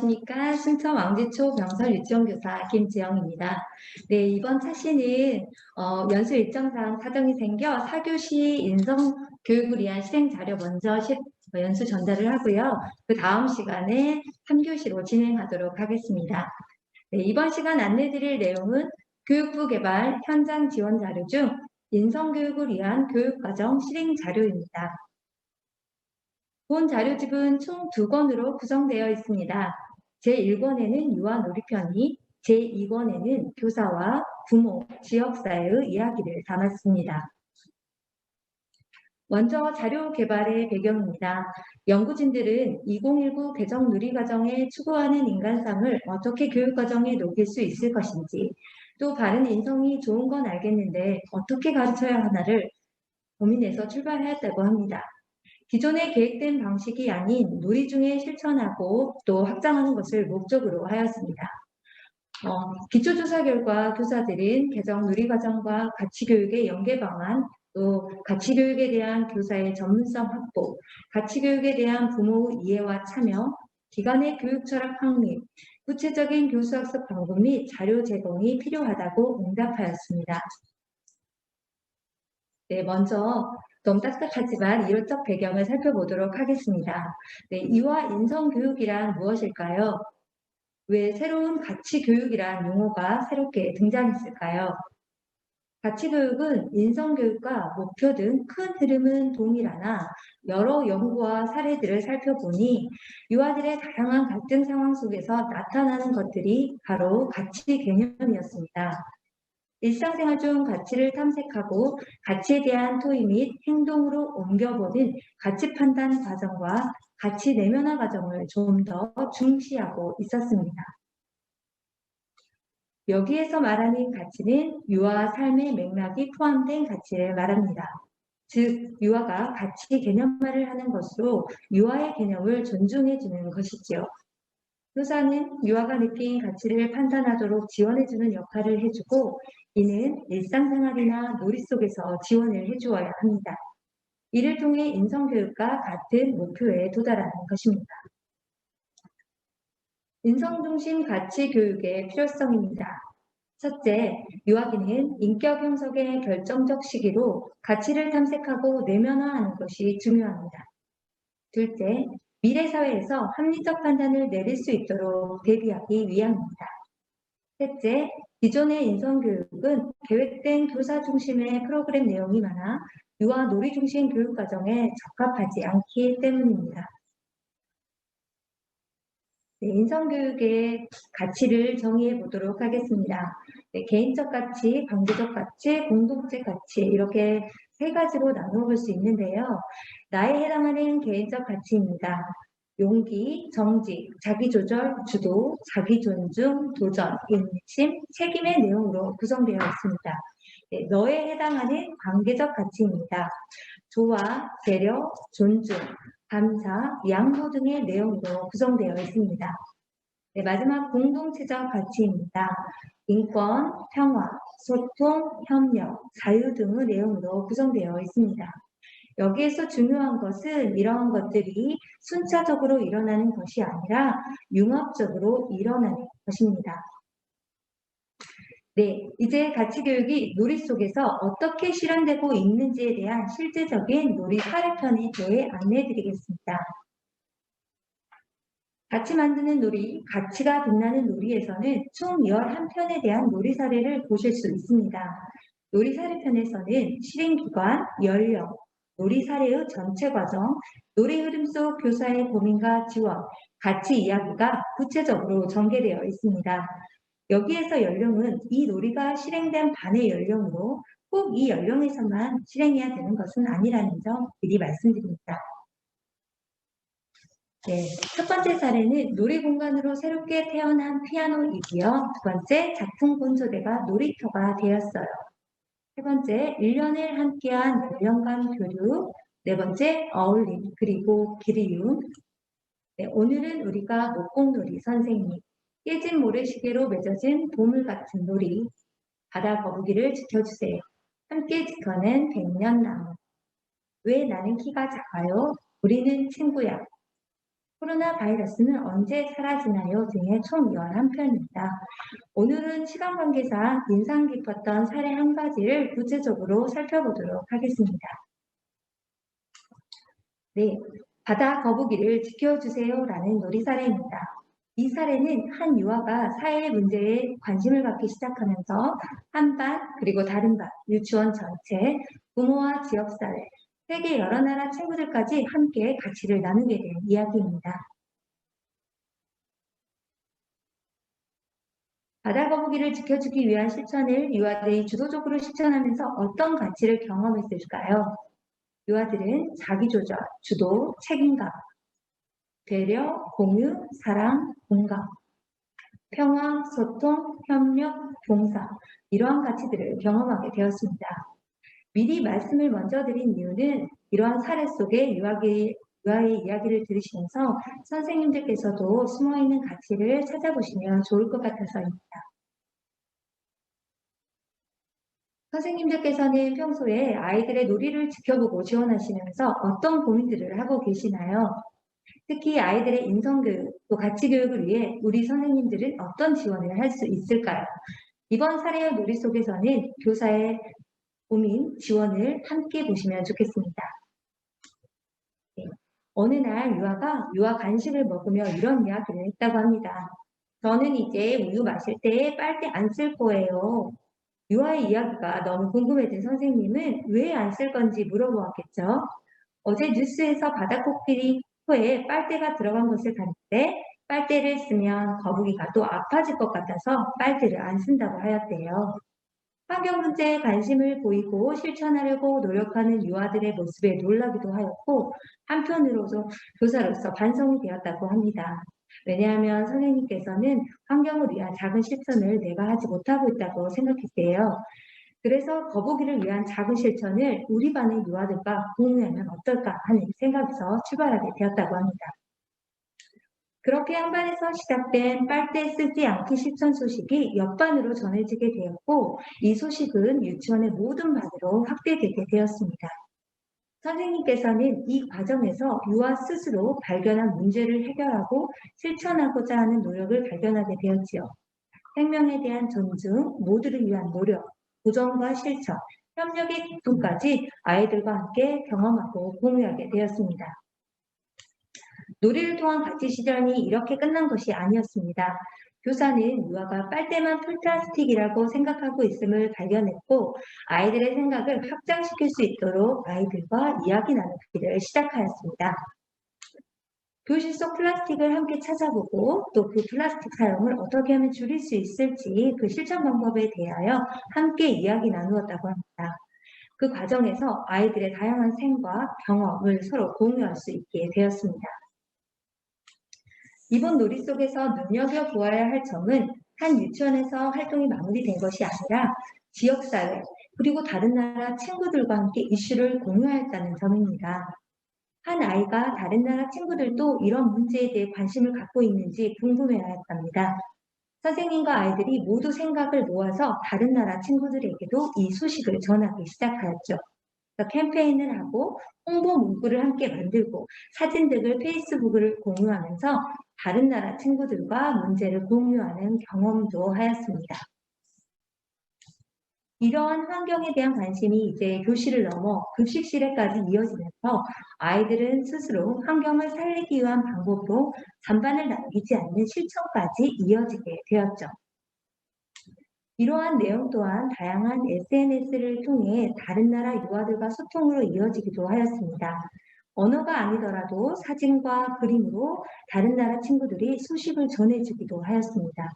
안녕하십니까. 순천 왕지초 병설 유치원교사 김지영입니다. 네, 이번 차시는 연수 일정상 사정이 생겨 4교시 인성교육을 위한 실행 자료 먼저 연수 전달을 하고요. 그 다음 시간에 3교시로 진행하도록 하겠습니다. 네, 이번 시간 안내드릴 내용은 교육부 개발 현장 지원 자료 중 인성교육을 위한 교육과정 실행 자료입니다. 본 자료집은 총 2권으로 구성되어 있습니다. 제1권에는 유아 놀이편이, 제2권에는 교사와 부모, 지역사회의 이야기를 담았습니다. 먼저 자료 개발의 배경입니다. 연구진들은 2019 개정 누리과정에 추구하는 인간상을 어떻게 교육과정에 녹일 수 있을 것인지, 또 바른 인성이 좋은 건 알겠는데 어떻게 가르쳐야 하나를 고민해서 출발하였다고 합니다. 기존에 계획된 방식이 아닌 놀이 중에 실천하고 또 확장하는 것을 목적으로 하였습니다. 기초조사 결과 교사들은 개정 누리과정과 가치교육의 연계 방안, 또 가치교육에 대한 교사의 전문성 확보, 가치교육에 대한 부모의 이해와 참여, 기관의 교육 철학 확립, 구체적인 교수학습 방법 및 자료 제공이 필요하다고 응답하였습니다. 네, 먼저 너무 딱딱하지만 이론적 배경을 살펴보도록 하겠습니다. 네, 이와 인성교육이란 무엇일까요? 왜 새로운 가치교육이란 용어가 새롭게 등장했을까요? 가치교육은 인성교육과 목표 등 큰 흐름은 동일하나 여러 연구와 사례들을 살펴보니 유아들의 다양한 갈등 상황 속에서 나타나는 것들이 바로 가치 개념이었습니다. 일상생활 중 가치를 탐색하고 가치에 대한 토의 및 행동으로 옮겨보는 가치 판단 과정과 가치 내면화 과정을 좀 더 중시하고 있었습니다. 여기에서 말하는 가치는 유아 삶의 맥락이 포함된 가치를 말합니다. 즉, 유아가 가치 개념화를 하는 것으로 유아의 개념을 존중해주는 것이지요. 교사는 유아가 느낀 가치를 판단하도록 지원해주는 역할을 해주고 이는 일상생활이나 놀이 속에서 지원을 해주어야 합니다. 이를 통해 인성교육과 같은 목표에 도달하는 것입니다. 인성중심 가치교육의 필요성입니다. 첫째, 유아기는 인격 형성의 결정적 시기로 가치를 탐색하고 내면화하는 것이 중요합니다. 둘째, 미래 사회에서 합리적 판단을 내릴 수 있도록 대비하기 위함입니다. 셋째, 기존의 인성교육은 계획된 교사 중심의 프로그램 내용이 많아 유아 놀이 중심 교육 과정에 적합하지 않기 때문입니다. 네, 인성교육의 가치를 정의해 보도록 하겠습니다. 네, 개인적 가치, 관계적 가치, 공동체 가치 이렇게 세 가지로 나누어 볼 수 있는데요. 나에 해당하는 개인적 가치입니다. 용기, 정직, 자기조절, 주도, 자기존중, 도전, 인심, 책임의 내용으로 구성되어 있습니다. 네, 너에 해당하는 관계적 가치입니다. 조화, 배려, 존중, 감사, 양보 등의 내용으로 구성되어 있습니다. 네, 마지막 공동체적 가치입니다. 인권, 평화, 소통, 협력, 자유 등의 내용으로 구성되어 있습니다. 여기에서 중요한 것은 이러한 것들이 순차적으로 일어나는 것이 아니라 융합적으로 일어나는 것입니다. 네, 이제 가치교육이 놀이 속에서 어떻게 실현되고 있는지에 대한 실제적인 놀이 사례편에 대해 안내해드리겠습니다. 같이 만드는 놀이, 가치가 빛나는 놀이에서는 총 11편에 대한 놀이 사례를 보실 수 있습니다. 놀이 사례편에서는 실행기관, 연령, 놀이 사례의 전체 과정, 놀이 흐름 속 교사의 고민과 지원, 가치 이야기가 구체적으로 전개되어 있습니다. 여기에서 연령은 이 놀이가 실행된 반의 연령으로 꼭 이 연령에서만 실행해야 되는 것은 아니라는 점 미리 말씀드립니다. 네, 첫 번째 사례는 놀이 공간으로 새롭게 태어난 피아노이고요. 두 번째, 작품 본소대가 놀이터가 되었어요. 세 번째, 1년을 함께한 연령간 교류. 네 번째, 어울림, 그리고 기리움. 네, 오늘은 우리가 목공놀이 선생님, 깨진 모래시계로 맺어진 보물 같은 놀이, 바다 거북이를 지켜주세요. 함께 지켜낸 100년 나무. 왜 나는 키가 작아요? 우리는 친구야. 코로나 바이러스는 언제 사라지나요? 등의 총 11편입니다. 오늘은 시간 관계상 인상 깊었던 사례 한 가지를 구체적으로 살펴보도록 하겠습니다. 네, 바다 거북이를 지켜주세요라는 놀이 사례입니다. 이 사례는 한 유아가 사회 문제에 관심을 갖기 시작하면서 한 반, 그리고 다른 반, 유치원 전체, 부모와 지역사회, 세계 여러 나라 친구들까지 함께 가치를 나누게 된 이야기입니다. 바다 거북이를 지켜주기 위한 실천을 유아들이 주도적으로 실천하면서 어떤 가치를 경험했을까요? 유아들은 자기조절, 주도, 책임감, 배려, 공유, 사랑, 공감, 평화, 소통, 협력, 봉사 이러한 가치들을 경험하게 되었습니다. 미리 말씀을 먼저 드린 이유는 이러한 사례 속에 유아의 이야기를 들으시면서 선생님들께서도 숨어있는 가치를 찾아보시면 좋을 것 같아서입니다. 선생님들께서는 평소에 아이들의 놀이를 지켜보고 지원하시면서 어떤 고민들을 하고 계시나요? 특히 아이들의 인성교육, 또 가치교육을 위해 우리 선생님들은 어떤 지원을 할 수 있을까요? 이번 사례의 놀이 속에서는 교사의 고민, 지원을 함께 보시면 좋겠습니다. 네. 어느 날 유아 간식을 먹으며 이런 이야기를 했다고 합니다. 저는 이제 우유 마실 때 빨대 안 쓸 거예요. 유아의 이야기가 너무 궁금해진 선생님은 왜 안 쓸 건지 물어보았겠죠. 어제 뉴스에서 바다코끼리 코에 빨대가 들어간 것을 봤는데 빨대를 쓰면 거북이가 또 아파질 것 같아서 빨대를 안 쓴다고 하였대요. 환경 문제에 관심을 보이고 실천하려고 노력하는 유아들의 모습에 놀라기도 하였고 한편으로도 교사로서 반성이 되었다고 합니다. 왜냐하면 선생님께서는 환경을 위한 작은 실천을 내가 하지 못하고 있다고 생각했대요. 그래서 거북이를 위한 작은 실천을 우리 반의 유아들과 공유하면 어떨까 하는 생각에서 출발하게 되었다고 합니다. 그렇게 한 반에서 시작된 빨대 쓰지 않기 실천 소식이 옆반으로 전해지게 되었고 이 소식은 유치원의 모든 반으로 확대되게 되었습니다. 선생님께서는 이 과정에서 유아 스스로 발견한 문제를 해결하고 실천하고자 하는 노력을 발견하게 되었지요. 생명에 대한 존중, 모두를 위한 노력, 도전과 실천, 협력의 기쁨까지 아이들과 함께 경험하고 공유하게 되었습니다. 놀이를 통한 가치 실현이 이렇게 끝난 것이 아니었습니다. 교사는 유아가 빨대만 플라스틱이라고 생각하고 있음을 발견했고 아이들의 생각을 확장시킬 수 있도록 아이들과 이야기 나누기를 시작하였습니다. 교실 속 플라스틱을 함께 찾아보고 또 그 플라스틱 사용을 어떻게 하면 줄일 수 있을지 그 실천 방법에 대하여 함께 이야기 나누었다고 합니다. 그 과정에서 아이들의 다양한 생과 경험을 서로 공유할 수 있게 되었습니다. 이번 놀이 속에서 눈여겨보아야 할 점은 한 유치원에서 활동이 마무리된 것이 아니라 지역사회 그리고 다른 나라 친구들과 함께 이슈를 공유하였다는 점입니다. 한 아이가 다른 나라 친구들도 이런 문제에 대해 관심을 갖고 있는지 궁금해하였답니다. 선생님과 아이들이 모두 생각을 모아서 다른 나라 친구들에게도 이 소식을 전하기 시작하였죠. 캠페인을 하고 홍보 문구를 함께 만들고 사진 등을 페이스북을 공유하면서 다른 나라 친구들과 문제를 공유하는 경험도 하였습니다. 이러한 환경에 대한 관심이 이제 교실을 넘어 급식실에까지 이어지면서 아이들은 스스로 환경을 살리기 위한 방법으로 잔반을 남기지 않는 실천까지 이어지게 되었죠. 이러한 내용 또한 다양한 SNS를 통해 다른 나라 유아들과 소통으로 이어지기도 하였습니다. 언어가 아니더라도 사진과 그림으로 다른 나라 친구들이 소식을 전해주기도 하였습니다.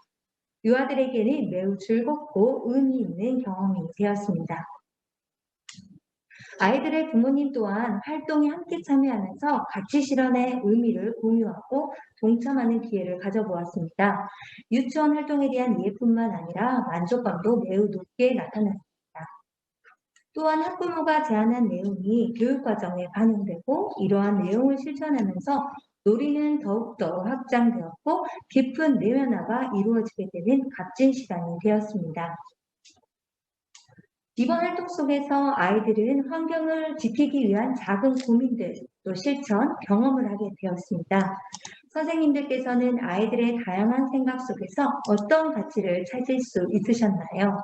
유아들에게는 매우 즐겁고 의미 있는 경험이 되었습니다. 아이들의 부모님 또한 활동에 함께 참여하면서 가치 실현의 의미를 공유하고 동참하는 기회를 가져보았습니다. 유치원 활동에 대한 이해뿐만 아니라 만족감도 매우 높게 나타났습니다. 또한 학부모가 제안한 내용이 교육과정에 반영되고 이러한 내용을 실천하면서 놀이는 더욱더 확장되었고 깊은 내면화가 이루어지게 되는 값진 시간이 되었습니다. 이번 활동 속에서 아이들은 환경을 지키기 위한 작은 고민들, 또 실천, 경험을 하게 되었습니다. 선생님들께서는 아이들의 다양한 생각 속에서 어떤 가치를 찾을 수 있으셨나요?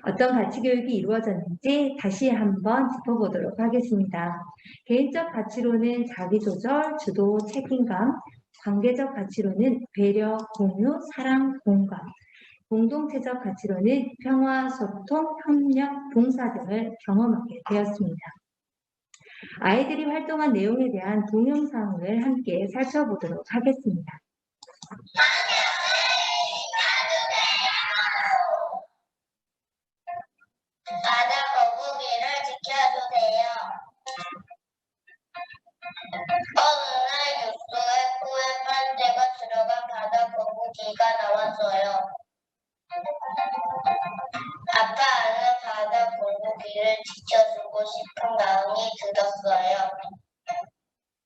어떤 가치 교육이 이루어졌는지 다시 한번 짚어보도록 하겠습니다. 개인적 가치로는 자기조절, 주도, 책임감, 관계적 가치로는 배려, 공유, 사랑, 공감, 공동체적 가치로는 평화, 소통, 협력, 봉사 등을 경험하게 되었습니다. 아이들이 활동한 내용에 대한 동영상을 함께 살펴보도록 하겠습니다. 바다 거북이를 지켜주세요. 어느 날 육수에 코에 빨대가 들어간 바다 거북이가 나왔어요. 아빠는 바다 거북이를 지켜주고 싶은 마음이 들었어요.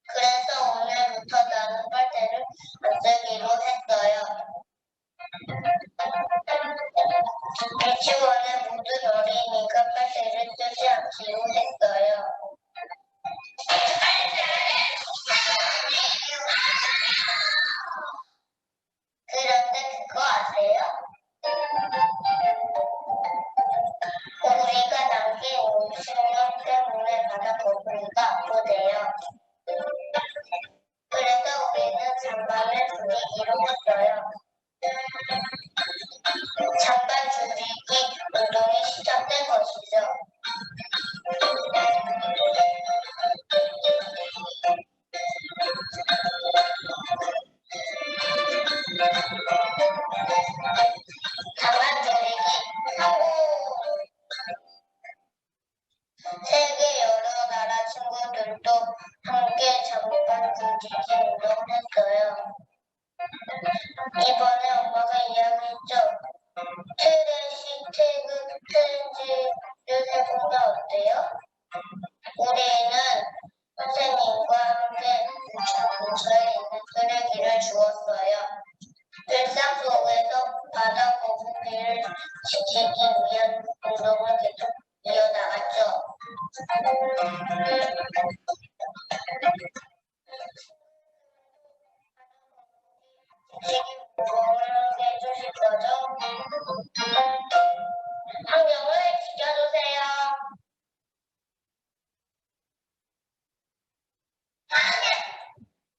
그래서 오늘부터 나는 빨대를 안 쓰기로 했어요. 유치원의 모든 어린이가 빨대를 쓰지 않기로 했어요. 그런데 그거 아세요? 우리가 남긴 음식물 때문에 바다 거북이가 아프대요. 그래서 우리는 잔반을 줄이기로 했어요. 잔반 줄이기 운동이 시작된 것이죠. 잔반 줄이기 성공! 세계 여러 나라 친구들도 함께 잔반 줄이기 운동했어요. 이번에 엄마가 이야기했죠. 트래시 태그 트렌즈를 해보면 어때요? 우리는 선생님과 함께 유치원 근처에 있는 쓰레기를 주웠어요. 일상 속에서 바다 거북이를 지키기 위한 운동을 계속 이어나갔죠. 운동을 해주실 거죠? 환경을 지켜주세요.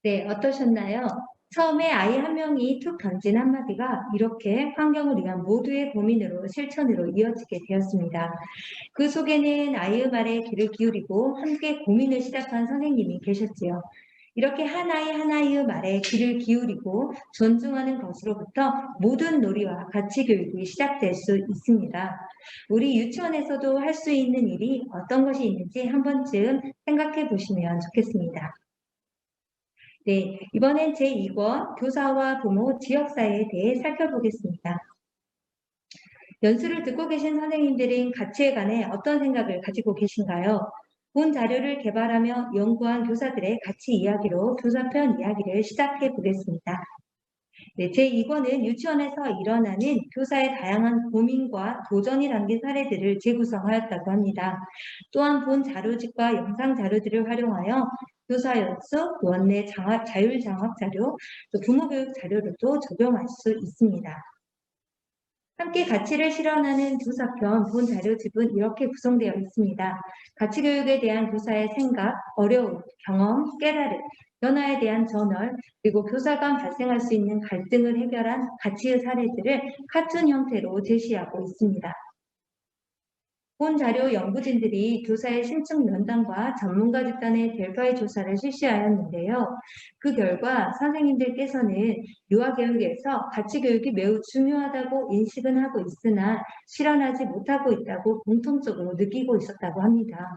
네, 어떠셨나요? 처음에 아이 한 명이 툭 던진 한마디가 이렇게 환경을 위한 모두의 고민으로 실천으로 이어지게 되었습니다. 그 속에는 아이의 말에 귀를 기울이고 함께 고민을 시작한 선생님이 계셨지요. 이렇게 하나의 하나의 말에 귀를 기울이고 존중하는 것으로부터 모든 놀이와 가치 교육이 시작될 수 있습니다. 우리 유치원에서도 할 수 있는 일이 어떤 것이 있는지 한 번쯤 생각해 보시면 좋겠습니다. 네, 이번엔 제2권 교사와 부모, 지역사회에 대해 살펴보겠습니다. 연수를 듣고 계신 선생님들은 가치에 관해 어떤 생각을 가지고 계신가요? 본 자료를 개발하며 연구한 교사들의 가치 이야기로 교사편 이야기를 시작해 보겠습니다. 네, 제2권은 유치원에서 일어나는 교사의 다양한 고민과 도전이 담긴 사례들을 재구성하였다고 합니다. 또한 본 자료집과 영상 자료들을 활용하여 교사 연수, 원내 자율장학 자료, 또 부모교육 자료로도 적용할 수 있습니다. 함께 가치를 실현하는 교사편 본 자료집은 이렇게 구성되어 있습니다. 가치교육에 대한 교사의 생각, 어려움, 경험, 깨달음, 변화에 대한 전월, 그리고 교사 간 발생할 수 있는 갈등을 해결한 가치의 사례들을 카툰 형태로 제시하고 있습니다. 본 자료 연구진들이 교사의 신축 면담과 전문가 집단의 델파이 조사를 실시하였는데요. 그 결과 선생님들께서는 유아교육에서 가치교육이 매우 중요하다고 인식은 하고 있으나 실현하지 못하고 있다고 공통적으로 느끼고 있었다고 합니다.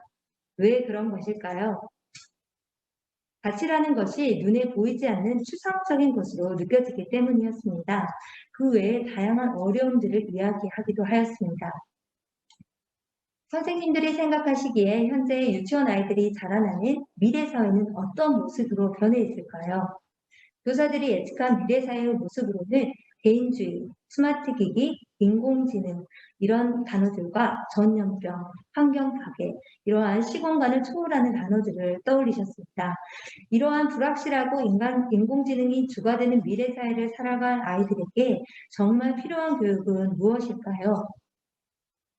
왜 그런 것일까요? 가치라는 것이 눈에 보이지 않는 추상적인 것으로 느껴지기 때문이었습니다. 그 외에 다양한 어려움들을 이야기하기도 하였습니다. 선생님들이 생각하시기에 현재 유치원 아이들이 자라나는 미래 사회는 어떤 모습으로 변해 있을까요? 교사들이 예측한 미래 사회의 모습으로는 개인주의, 스마트기기, 인공지능 이런 단어들과 전염병, 환경파괴 이러한 시공간을 초월하는 단어들을 떠올리셨습니다. 이러한 불확실하고 인공지능이 주가 되는 미래 사회를 살아갈 아이들에게 정말 필요한 교육은 무엇일까요?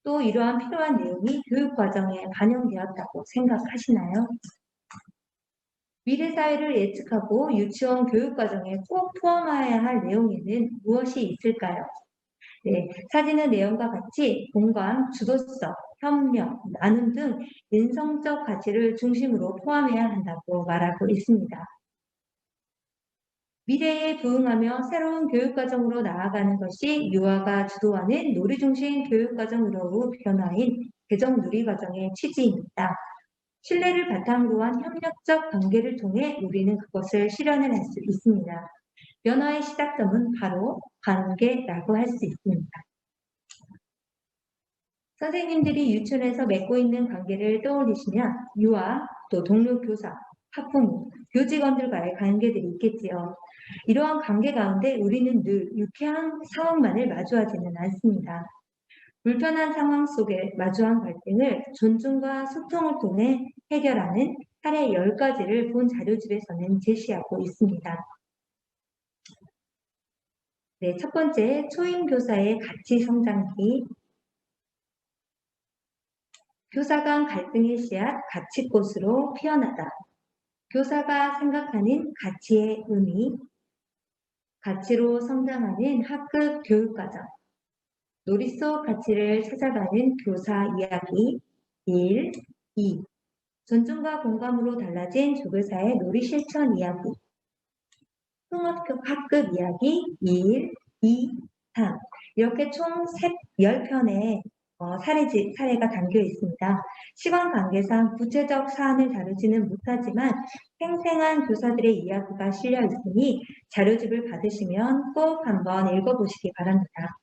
또 이러한 필요한 내용이 교육 과정에 반영되었다고 생각하시나요? 미래 사회를 예측하고 유치원 교육 과정에 꼭 포함해야 할 내용에는 무엇이 있을까요? 네, 사진의 내용과 같이 공감, 주도성, 협력, 나눔 등 인성적 가치를 중심으로 포함해야 한다고 말하고 있습니다. 미래에 부응하며 새로운 교육과정으로 나아가는 것이 유아가 주도하는 놀이 중심 교육과정으로 변화인 개정 누리과정의 취지입니다. 신뢰를 바탕으로 한 협력적 관계를 통해 우리는 그것을 실현을 할 수 있습니다. 변화의 시작점은 바로 관계라고 할 수 있습니다. 선생님들이 유치원에서 맺고 있는 관계를 떠올리시면 유아, 또 동료 교사, 학부모, 교직원들과의 관계들이 있겠지요. 이러한 관계 가운데 우리는 늘 유쾌한 상황만을 마주하지는 않습니다. 불편한 상황 속에 마주한 갈등을 존중과 소통을 통해 해결하는 사례 10가지를 본 자료집에서는 제시하고 있습니다. 네, 첫 번째, 초임교사의 가치 성장기. 교사 간 갈등의 씨앗 가치꽃으로 피어나다. 교사가 생각하는 가치의 의미, 가치로 성장하는 학급 교육과정, 놀이 속 가치를 찾아가는 교사 이야기 1, 2, 존중과 공감으로 달라진 조교사의 놀이 실천 이야기, 통합 학급 이야기 1, 2, 3 이렇게 총 10편의 사례가 담겨 있습니다. 시간 관계상 구체적 사안을 다루지는 못하지만 생생한 교사들의 이야기가 실려 있으니 자료집을 받으시면 꼭 한번 읽어보시기 바랍니다.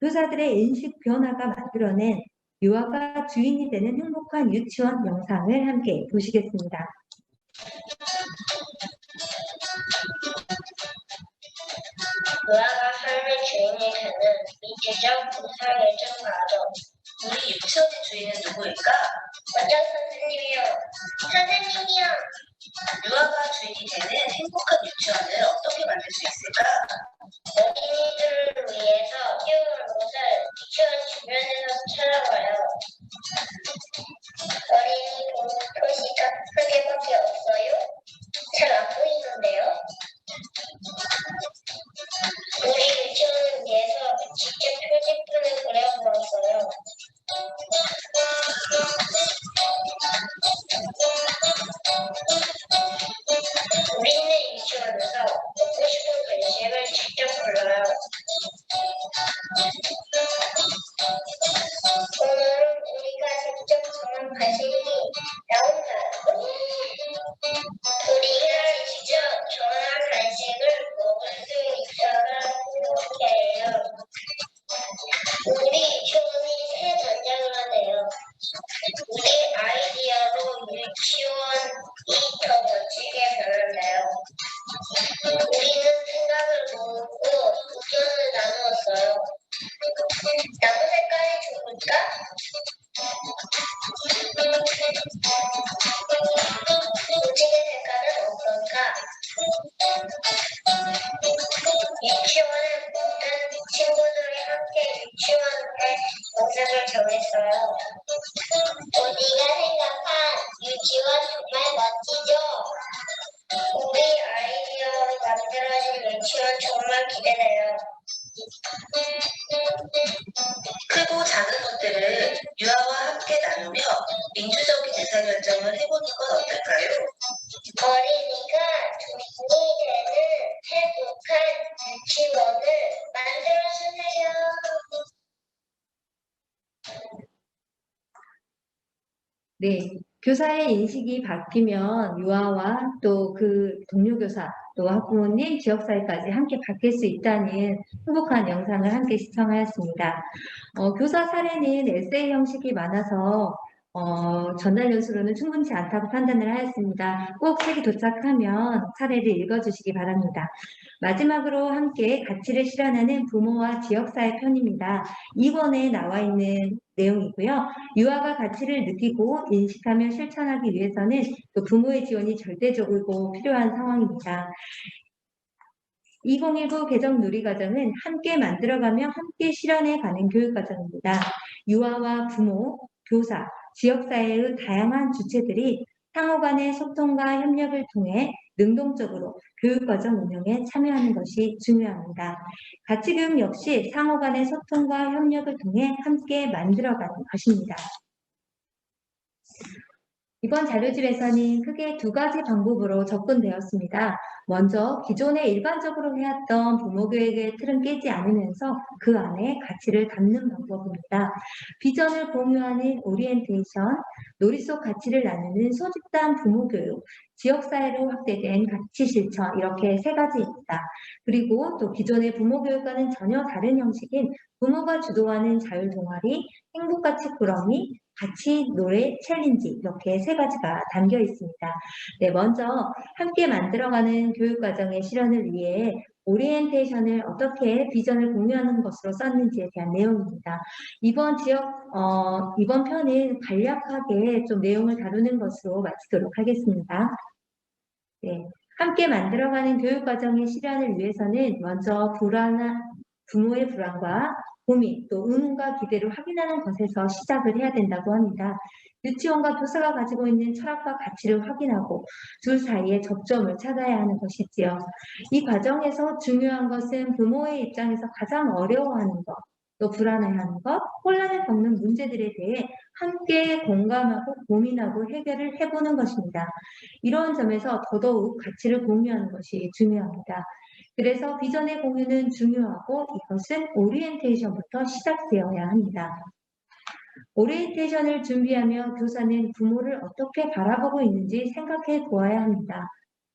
교사들의 인식 변화가 만들어낸 유아가 주인이 되는 행복한 유치원 영상을 함께 보시겠습니다. 유아가 삶의 주인이 되는 미지적 구사예정 과정. 우리 유치원의 주인은 누구일까? 원장 선생님이요. 선생님이요. 유아가 주인이 되는 행복한 유치원을 어떻게 만들 수 있을까? 어린이들을 위해서 키우는 곳을 유치원 주변에서 찾아봐요. 어린이 표시가 크게밖에 없어요? 잘 안 보이는데요? 우리 유치원을 위해서 직접 표지판을 그려보았어요. 우리는 유치원에서 먹고 싶은 간식을 직접 골라요. 오늘은 우리가 직접 정한 간식이 나온다. 우리가 직접 정한 간식을 먹을 수 있어서 행복해요. 우리 유치원이 새 단장을 하네요. 우리 아이디어로 유치원이 더 멋지게 변했네요. 우리는 생각을 모으고 의견을 나누었어요. 나무 색깔이 좋을까? 무지개 색깔은 어떨까? 유치원은 모든 친구들이 함께 유치원의 영상을 정했어요. 우리가 생각한 유치원 정말 멋지죠? 우리 아이디어로 만들어진 유치원 정말 기대돼요. 크고 작은 것들을 유아와 함께 나누며 민주적인 의사결정을 해보는 건 어떨까요? 어린이가 주인이 되는 행복한 유치원을 만들어주세요. 네, 교사의 인식이 바뀌면 유아와 또 그 동료 교사, 또 학부모님, 지역사회까지 함께 바뀔 수 있다는 행복한 영상을 함께 시청하였습니다. 교사 사례는 에세이 형식이 많아서 전달 연수로는 충분치 않다고 판단을 하였습니다. 꼭 책이 도착하면 사례를 읽어주시기 바랍니다. 마지막으로 함께 가치를 실현하는 부모와 지역사회 편입니다. 2번에 나와 있는 내용이고요. 유아가 가치를 느끼고 인식하며 실천하기 위해서는 또 부모의 지원이 절대적이고 필요한 상황입니다. 2019 개정 누리과정은 함께 만들어가며 함께 실현해가는 교육과정입니다. 유아와 부모, 교사, 지역사회의 다양한 주체들이 상호 간의 소통과 협력을 통해 능동적으로 교육과정 운영에 참여하는 것이 중요합니다. 가치교육 역시 상호 간의 소통과 협력을 통해 함께 만들어가는 것입니다. 이번 자료집에서는 크게 두 가지 방법으로 접근되었습니다. 먼저 기존에 일반적으로 해왔던 부모교육의 틀은 깨지 않으면서 그 안에 가치를 담는 방법입니다. 비전을 공유하는 오리엔테이션, 놀이 속 가치를 나누는 소집단 부모교육, 지역사회로 확대된 가치 실천 이렇게 세 가지입니다. 그리고 또 기존의 부모교육과는 전혀 다른 형식인 부모가 주도하는 자율동아리, 행복가치 꾸러미, 같이 노래 챌린지 이렇게 세 가지가 담겨 있습니다. 네, 먼저 함께 만들어가는 교육과정의 실현을 위해 오리엔테이션을 어떻게 비전을 공유하는 것으로 썼는지에 대한 내용입니다. 이번 편은 간략하게 좀 내용을 다루는 것으로 마치도록 하겠습니다. 네, 함께 만들어가는 교육과정의 실현을 위해서는 먼저 부모의 불안과 고민, 또 의문과 기대를 확인하는 것에서 시작을 해야 된다고 합니다. 유치원과 교사가 가지고 있는 철학과 가치를 확인하고 둘 사이의 접점을 찾아야 하는 것이지요. 이 과정에서 중요한 것은 부모의 입장에서 가장 어려워하는 것, 또 불안해하는 것, 혼란을 겪는 문제들에 대해 함께 공감하고 고민하고 해결을 해보는 것입니다. 이러한 점에서 더더욱 가치를 공유하는 것이 중요합니다. 그래서 비전의 공유는 중요하고 이것은 오리엔테이션부터 시작되어야 합니다. 오리엔테이션을 준비하며 교사는 부모를 어떻게 바라보고 있는지 생각해 보아야 합니다.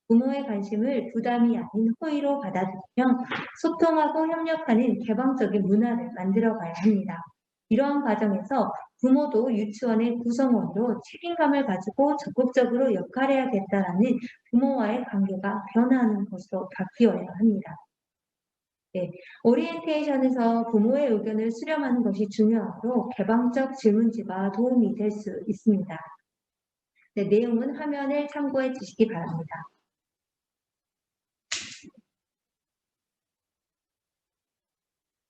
부모의 관심을 부담이 아닌 호의로 받아들이며 소통하고 협력하는 개방적인 문화를 만들어가야 합니다. 이러한 과정에서 부모도 유치원의 구성원으로 책임감을 가지고 적극적으로 역할해야겠다라는 부모와의 관계가 변화하는 것으로 바뀌어야 합니다. 네, 오리엔테이션에서 부모의 의견을 수렴하는 것이 중요하고 개방적 질문지가 도움이 될 수 있습니다. 네, 내용은 화면을 참고해 주시기 바랍니다.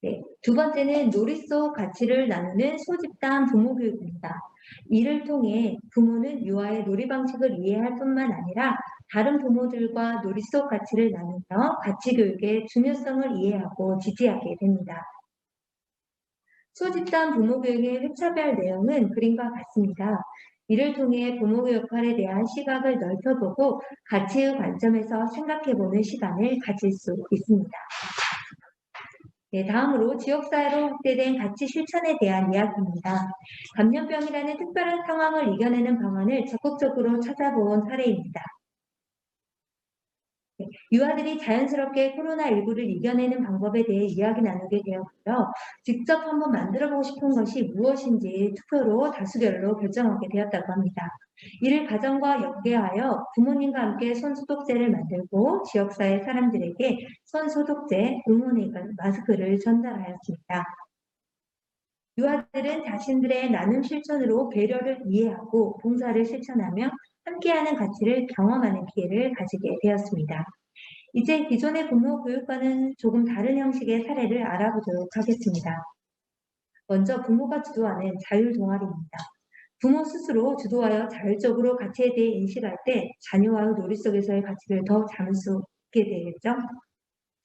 네, 두 번째는 놀이 속 가치를 나누는 소집단 부모교육입니다. 이를 통해 부모는 유아의 놀이 방식을 이해할 뿐만 아니라 다른 부모들과 놀이 속 가치를 나누며 가치교육의 중요성을 이해하고 지지하게 됩니다. 소집단 부모교육의 회차별 내용은 그림과 같습니다. 이를 통해 부모의 역할에 대한 시각을 넓혀보고 가치의 관점에서 생각해보는 시간을 가질 수 있습니다. 네, 다음으로 지역사회로 확대된 가치 실천에 대한 이야기입니다. 감염병이라는 특별한 상황을 이겨내는 방안을 적극적으로 찾아본 사례입니다. 네, 유아들이 자연스럽게 코로나19를 이겨내는 방법에 대해 이야기 나누게 되었고요. 직접 한번 만들어보고 싶은 것이 무엇인지 투표로 다수결로 결정하게 되었다고 합니다. 이를 가정과 연계하여 부모님과 함께 손소독제를 만들고 지역사회 사람들에게 손소독제, 응원의 마스크를 전달하였습니다. 유아들은 자신들의 나눔 실천으로 배려를 이해하고 봉사를 실천하며 함께하는 가치를 경험하는 기회를 가지게 되었습니다. 이제 기존의 부모 교육과는 조금 다른 형식의 사례를 알아보도록 하겠습니다. 먼저 부모가 주도하는 자율 동아리입니다. 부모 스스로 주도하여 자율적으로 가치에 대해 인식할 때 자녀와의 놀이 속에서의 가치를 더 잡을 수 있게 되겠죠.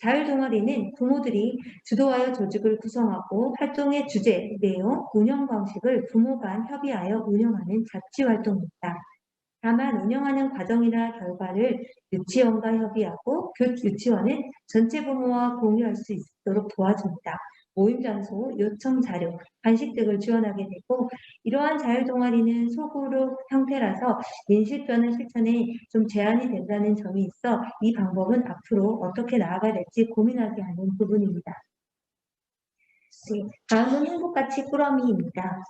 자율 동아리는 부모들이 주도하여 조직을 구성하고 활동의 주제, 내용, 운영 방식을 부모 간 협의하여 운영하는 자치 활동입니다. 다만 운영하는 과정이나 결과를 유치원과 협의하고 유치원은 전체 부모와 공유할 수 있도록 도와줍니다. 모임 장소, 요청 자료, 간식 등을 지원하게 되고 이러한 자율 동아리는 소그룹 형태라서 인식변화 실천에 좀 제한이 된다는 점이 있어 이 방법은 앞으로 어떻게 나아가야 될지 고민하게 하는 부분입니다. 네, 다음은 행복가치 꾸러미입니다.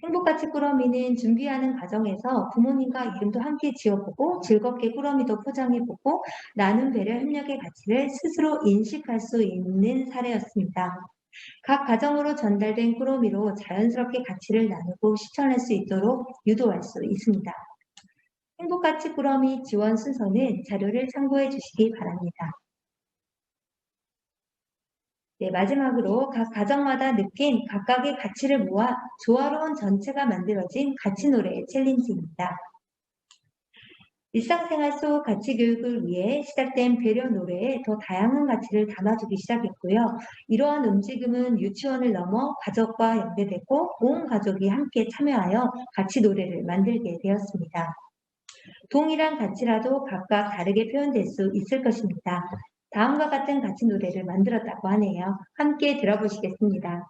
행복같이 꾸러미는 준비하는 과정에서 부모님과 이름도 함께 지어보고 즐겁게 꾸러미도 포장해보고 나눔, 배려, 협력의 가치를 스스로 인식할 수 있는 사례였습니다. 각 가정으로 전달된 꾸러미로 자연스럽게 가치를 나누고 실천할 수 있도록 유도할 수 있습니다. 행복가치 꾸러미 지원 순서는 자료를 참고해 주시기 바랍니다. 네, 마지막으로 각 가정마다 느낀 각각의 가치를 모아 조화로운 전체가 만들어진 가치 노래 챌린지입니다. 일상생활 속 가치 교육을 위해 시작된 배려 노래에 더 다양한 가치를 담아주기 시작했고요. 이러한 움직임은 유치원을 넘어 가족과 연계되고 온 가족이 함께 참여하여 가치 노래를 만들게 되었습니다. 동일한 가치라도 각각 다르게 표현될 수 있을 것입니다. 다음과 같은 가치 노래를 만들었다고 하네요. 함께 들어보시겠습니다.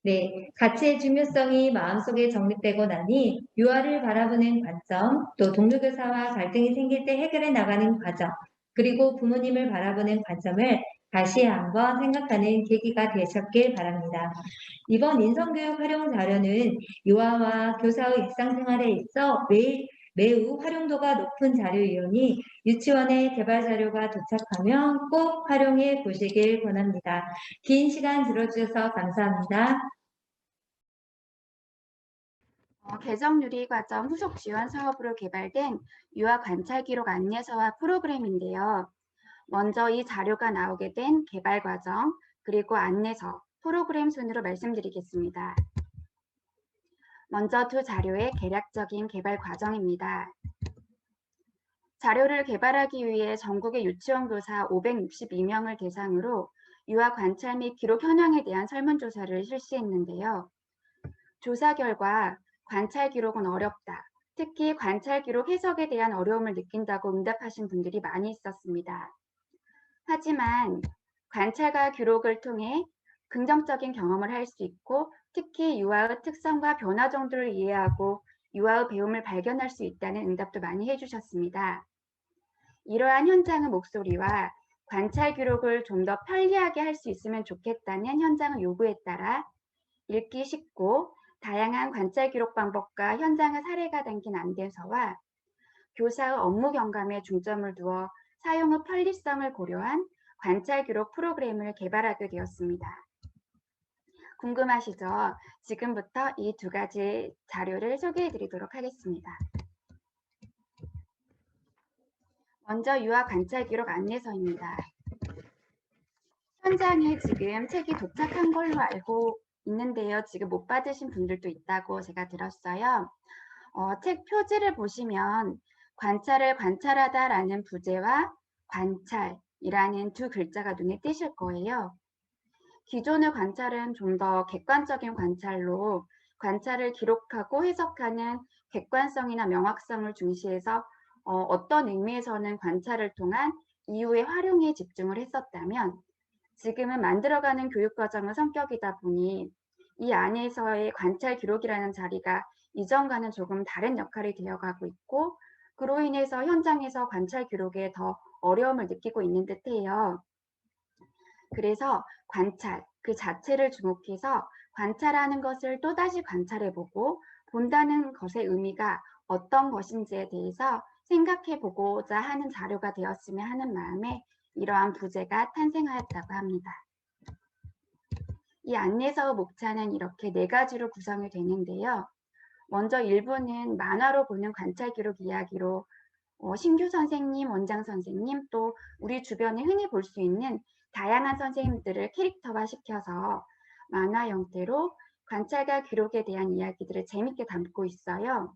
네, 가치의 중요성이 마음속에 정립되고 나니 유아를 바라보는 관점, 또 동료교사와 갈등이 생길 때 해결해 나가는 과정, 그리고 부모님을 바라보는 관점을 다시 한번 생각하는 계기가 되셨길 바랍니다. 이번 인성교육 활용 자료는 유아와 교사의 일상생활에 있어 매우 활용도가 높은 자료이오니 유치원에 개발 자료가 도착하면 꼭 활용해 보시길 권합니다. 긴 시간 들어주셔서 감사합니다. 개정유리과정 후속 지원 사업으로 개발된 유아 관찰 기록 안내서와 프로그램인데요. 먼저 이 자료가 나오게 된 개발 과정, 그리고 안내서, 프로그램 순으로 말씀드리겠습니다. 먼저 두 자료의 개략적인 개발 과정입니다. 자료를 개발하기 위해 전국의 유치원 교사 562명을 대상으로 유아 관찰 및 기록 현황에 대한 설문조사를 실시했는데요. 조사 결과 관찰 기록은 어렵다. 특히 관찰 기록 해석에 대한 어려움을 느낀다고 응답하신 분들이 많이 있었습니다. 하지만 관찰과 기록을 통해 긍정적인 경험을 할 수 있고 특히 유아의 특성과 변화 정도를 이해하고 유아의 배움을 발견할 수 있다는 응답도 많이 해주셨습니다. 이러한 현장의 목소리와 관찰 기록을 좀 더 편리하게 할 수 있으면 좋겠다는 현장의 요구에 따라 읽기 쉽고 다양한 관찰 기록 방법과 현장의 사례가 담긴 안내서와 교사의 업무 경감에 중점을 두어 사용의 편리성을 고려한 관찰 기록 프로그램을 개발하게 되었습니다. 궁금하시죠? 지금부터 이 두 가지 자료를 소개해 드리도록 하겠습니다. 먼저 유아 관찰 기록 안내서입니다. 현장에 지금 책이 도착한 걸로 알고 있는데요. 지금 못 받으신 분들도 있다고 제가 들었어요. 책 표지를 보시면 관찰을 관찰하다라는 부제와 관찰이라는 두 글자가 눈에 띄실 거예요. 기존의 관찰은 좀 더 객관적인 관찰로 관찰을 기록하고 해석하는 객관성이나 명확성을 중시해서 어떤 의미에서는 관찰을 통한 이후의 활용에 집중을 했었다면 지금은 만들어가는 교육과정의 성격이다 보니 이 안에서의 관찰 기록이라는 자리가 이전과는 조금 다른 역할이 되어가고 있고 그로 인해서 현장에서 관찰 기록에 더 어려움을 느끼고 있는 듯해요. 그래서 관찰 그 자체를 주목해서 관찰하는 것을 또다시 관찰해보고 본다는 것의 의미가 어떤 것인지에 대해서 생각해보고자 하는 자료가 되었으면 하는 마음에 이러한 부제가 탄생하였다고 합니다. 이 안내서 목차는 이렇게 4가지로 구성이 되는데요. 먼저 1부는 만화로 보는 관찰 기록 이야기로 신규 선생님, 원장 선생님, 또 우리 주변에 흔히 볼 수 있는 다양한 선생님들을 캐릭터화 시켜서 만화 형태로 관찰과 기록에 대한 이야기들을 재밌게 담고 있어요.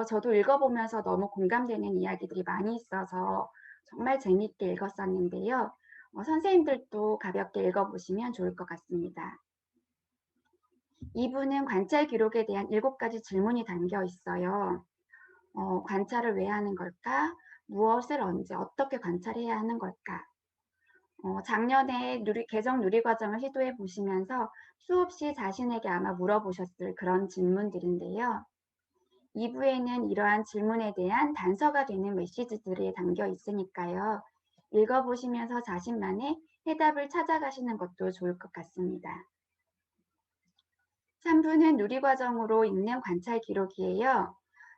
저도 읽어보면서 너무 공감되는 이야기들이 많이 있어서 정말 재미있게 읽었었는데요. 선생님들도 가볍게 읽어보시면 좋을 것 같습니다. 2부는 관찰 기록에 대한 7가지 질문이 담겨 있어요. 관찰을 왜 하는 걸까? 무엇을 언제 어떻게 관찰해야 하는 걸까? 작년에 개정 누리과정을 시도해 보시면서 수없이 자신에게 아마 물어보셨을 그런 질문들인데요. 2부에는 이러한 질문에 대한 단서가 되는 메시지들이 담겨 있으니까요. 읽어보시면서 자신만의 해답을 찾아가시는 것도 좋을 것 같습니다. 3부는 누리과정으로 읽는 관찰 기록이에요.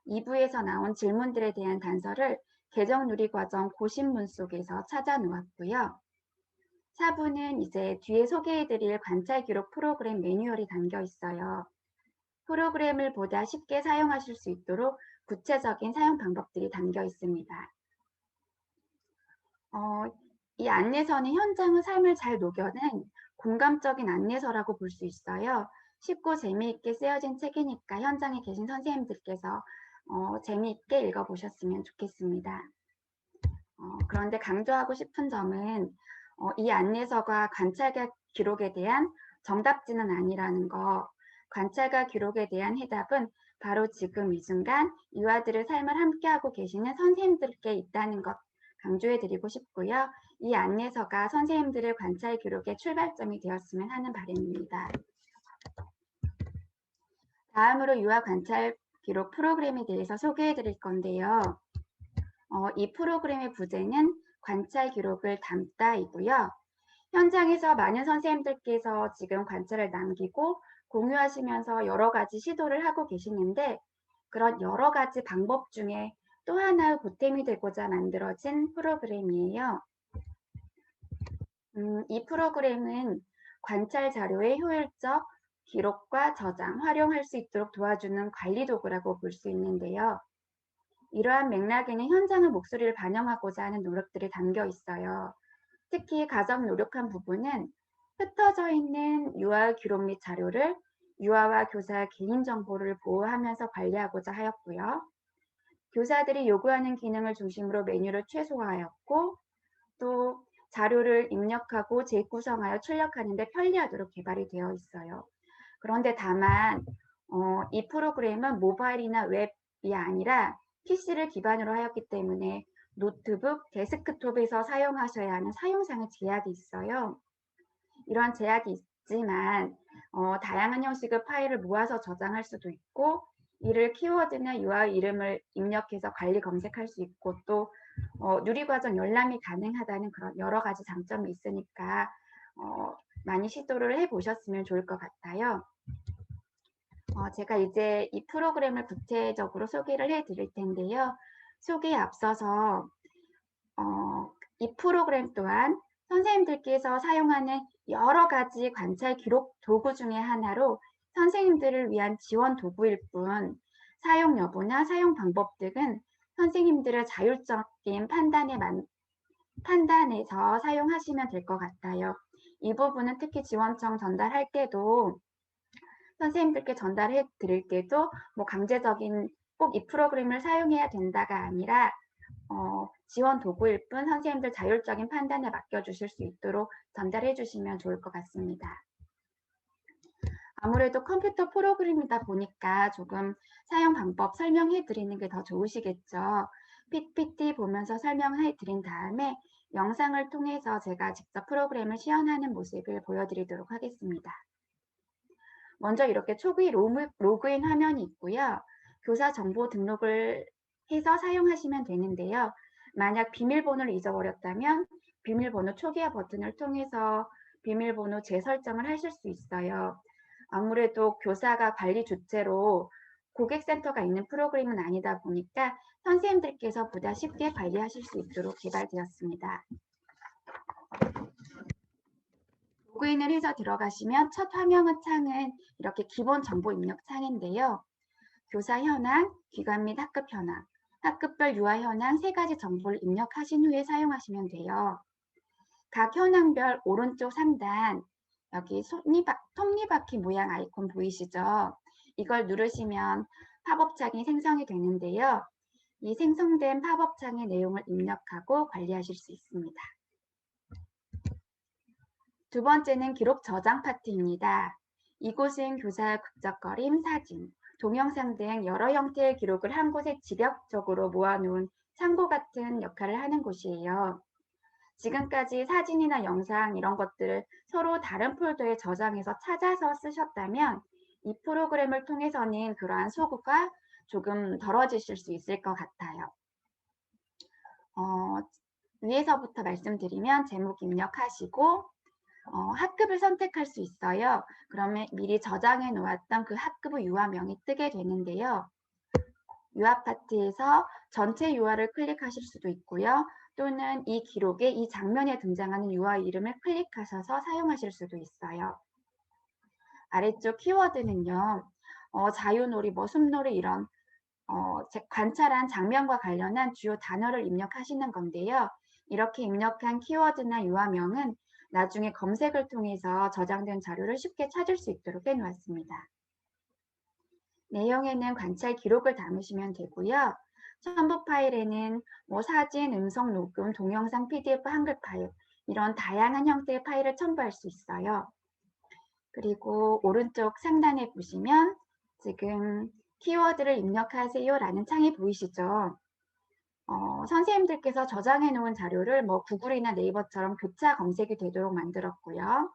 2부에서 나온 질문들에 대한 단서를 개정 누리과정 고심문 속에서 찾아 놓았고요. 4부는 이제 뒤에 소개해드릴 관찰 기록 프로그램 매뉴얼이 담겨 있어요. 프로그램을 보다 쉽게 사용하실 수 있도록 구체적인 사용 방법들이 담겨 있습니다. 이 안내서는 현장의 삶을 잘 녹여낸 공감적인 안내서라고 볼 수 있어요. 쉽고 재미있게 쓰여진 책이니까 현장에 계신 선생님들께서 재미있게 읽어보셨으면 좋겠습니다. 그런데 강조하고 싶은 점은 이 안내서가 관찰과 기록에 대한 정답지는 아니라는 거, 관찰과 기록에 대한 해답은 바로 지금 이 순간 유아들의 삶을 함께하고 계시는 선생님들께 있다는 것 강조해드리고 싶고요. 이 안내서가 선생님들의 관찰 기록의 출발점이 되었으면 하는 바람입니다. 다음으로 유아 관찰 기록 프로그램에 대해서 소개해드릴 건데요. 이 프로그램의 부제는 관찰 기록을 담다이고요. 현장에서 많은 선생님들께서 지금 관찰을 남기고 공유하시면서 여러 가지 시도를 하고 계시는데 그런 여러 가지 방법 중에 또 하나의 보탬이 되고자 만들어진 프로그램이에요. 이 프로그램은 관찰 자료의 효율적 기록과 저장, 활용할 수 있도록 도와주는 관리 도구라고 볼 수 있는데요. 이러한 맥락에는 현장의 목소리를 반영하고자 하는 노력들이 담겨 있어요. 특히 가장 노력한 부분은 흩어져 있는 유아 기록 및 자료를 유아와 교사의 개인정보를 보호하면서 관리하고자 하였고요. 교사들이 요구하는 기능을 중심으로 메뉴를 최소화하였고 또 자료를 입력하고 재구성하여 출력하는 데 편리하도록 개발이 되어 있어요. 그런데 다만 이 프로그램은 모바일이나 웹이 아니라 PC를 기반으로 하였기 때문에 노트북, 데스크톱에서 사용하셔야 하는 사용상의 제약이 있어요. 이런 제약이 있지만 다양한 형식의 파일을 모아서 저장할 수도 있고 이를 키워드나 URL 이름을 입력해서 관리 검색할 수 있고 또 누리과정 열람이 가능하다는 그런 여러 가지 장점이 있으니까 많이 시도를 해보셨으면 좋을 것 같아요. 제가 이제 이 프로그램을 구체적으로 소개를 해드릴 텐데요. 소개에 앞서서 이 프로그램 또한 선생님들께서 사용하는 여러 가지 관찰 기록 도구 중에 하나로 선생님들을 위한 지원 도구일 뿐 사용 여부나 사용 방법 등은 선생님들의 자율적인 판단에서 사용하시면 될 것 같아요. 이 부분은 특히 지원청 전달할 때도 선생님들께 전달해 드릴 때도 뭐 강제적인 꼭 이 프로그램을 사용해야 된다가 아니라 지원 도구일 뿐 선생님들 자율적인 판단에 맡겨주실 수 있도록 전달해 주시면 좋을 것 같습니다. 아무래도 컴퓨터 프로그램이다 보니까 조금 사용 방법 설명해 드리는 게 더 좋으시겠죠. PPT 보면서 설명해 드린 다음에 영상을 통해서 제가 직접 프로그램을 시연하는 모습을 보여드리도록 하겠습니다. 먼저 이렇게 초기 로그인 화면이 있고요. 교사 정보 등록을 해서 사용하시면 되는데요. 만약 비밀번호를 잊어버렸다면 비밀번호 초기화 버튼을 통해서 비밀번호 재설정을 하실 수 있어요. 아무래도 교사가 관리 주체로 고객센터가 있는 프로그램은 아니다 보니까 선생님들께서 보다 쉽게 관리하실 수 있도록 개발되었습니다. 로그인을 해서 들어가시면 첫 화면 창은 이렇게 기본 정보 입력 창인데요. 교사 현황, 기관 및 학급 현황, 학급별 유아 현황 3가지 정보를 입력하신 후에 사용하시면 돼요. 각 현황별 오른쪽 상단 여기 톱니바퀴 모양 아이콘 보이시죠? 이걸 누르시면 팝업 창이 생성이 되는데요. 이 생성된 팝업 창의 내용을 입력하고 관리하실 수 있습니다. 두 번째는 기록 저장 파트입니다. 이곳은 교사의 국적거림, 사진, 동영상 등 여러 형태의 기록을 한 곳에 집약적으로 모아놓은 창고 같은 역할을 하는 곳이에요. 지금까지 사진이나 영상 이런 것들을 서로 다른 폴더에 저장해서 찾아서 쓰셨다면 이 프로그램을 통해서는 그러한 소구가 조금 덜어지실 수 있을 것 같아요. 위에서부터 말씀드리면 제목 입력하시고 학급을 선택할 수 있어요. 그러면 미리 저장해 놓았던 그 학급의 유아명이 뜨게 되는데요. 유아 파트에서 전체 유아를 클릭하실 수도 있고요. 또는 이 기록에 이 장면에 등장하는 유아 이름을 클릭하셔서 사용하실 수도 있어요. 아래쪽 키워드는요. 자유놀이, 머슴놀이 이런 관찰한 장면과 관련한 주요 단어를 입력하시는 건데요. 이렇게 입력한 키워드나 유아명은 나중에 검색을 통해서 저장된 자료를 쉽게 찾을 수 있도록 해놓았습니다. 내용에는 관찰 기록을 담으시면 되고요. 첨부 파일에는 사진, 음성 녹음, 동영상, PDF, 한글 파일 이런 다양한 형태의 파일을 첨부할 수 있어요. 그리고 오른쪽 상단에 보시면 지금 키워드를 입력하세요 라는 창이 보이시죠? 선생님들께서 저장해 놓은 자료를 구글이나 네이버처럼 교차 검색이 되도록 만들었고요.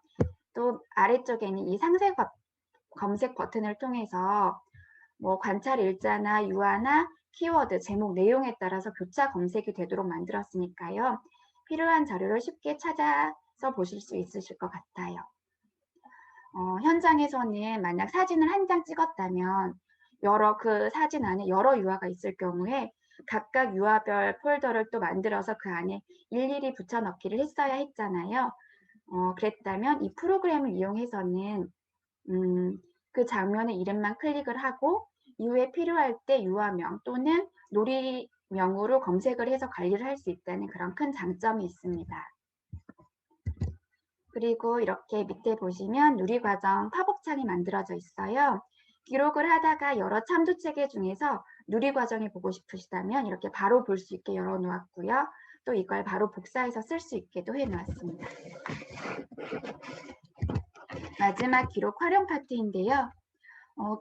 또 아래쪽에는 이 상세 검색 버튼을 통해서 관찰 일자나 유아나 키워드, 제목, 내용에 따라서 교차 검색이 되도록 만들었으니까요. 필요한 자료를 쉽게 찾아서 보실 수 있으실 것 같아요. 현장에서는 만약 사진을 한 장 찍었다면 그 사진 안에 여러 유아가 있을 경우에 각각 유아별 폴더를 또 만들어서 그 안에 일일이 붙여넣기를 했어야 했잖아요. 그랬다면 이 프로그램을 이용해서는 그 장면의 이름만 클릭을 하고 이후에 필요할 때 유아명 또는 놀이명으로 검색을 해서 관리를 할 수 있다는 그런 큰 장점이 있습니다. 그리고 이렇게 밑에 보시면 누리과정 팝업창이 만들어져 있어요. 기록을 하다가 여러 참조 체계 중에서 누리과정이 보고 싶으시다면 이렇게 바로 볼 수 있게 열어놓았고요. 또 이걸 바로 복사해서 쓸 수 있게도 해놓았습니다. 마지막 기록 활용 파트인데요.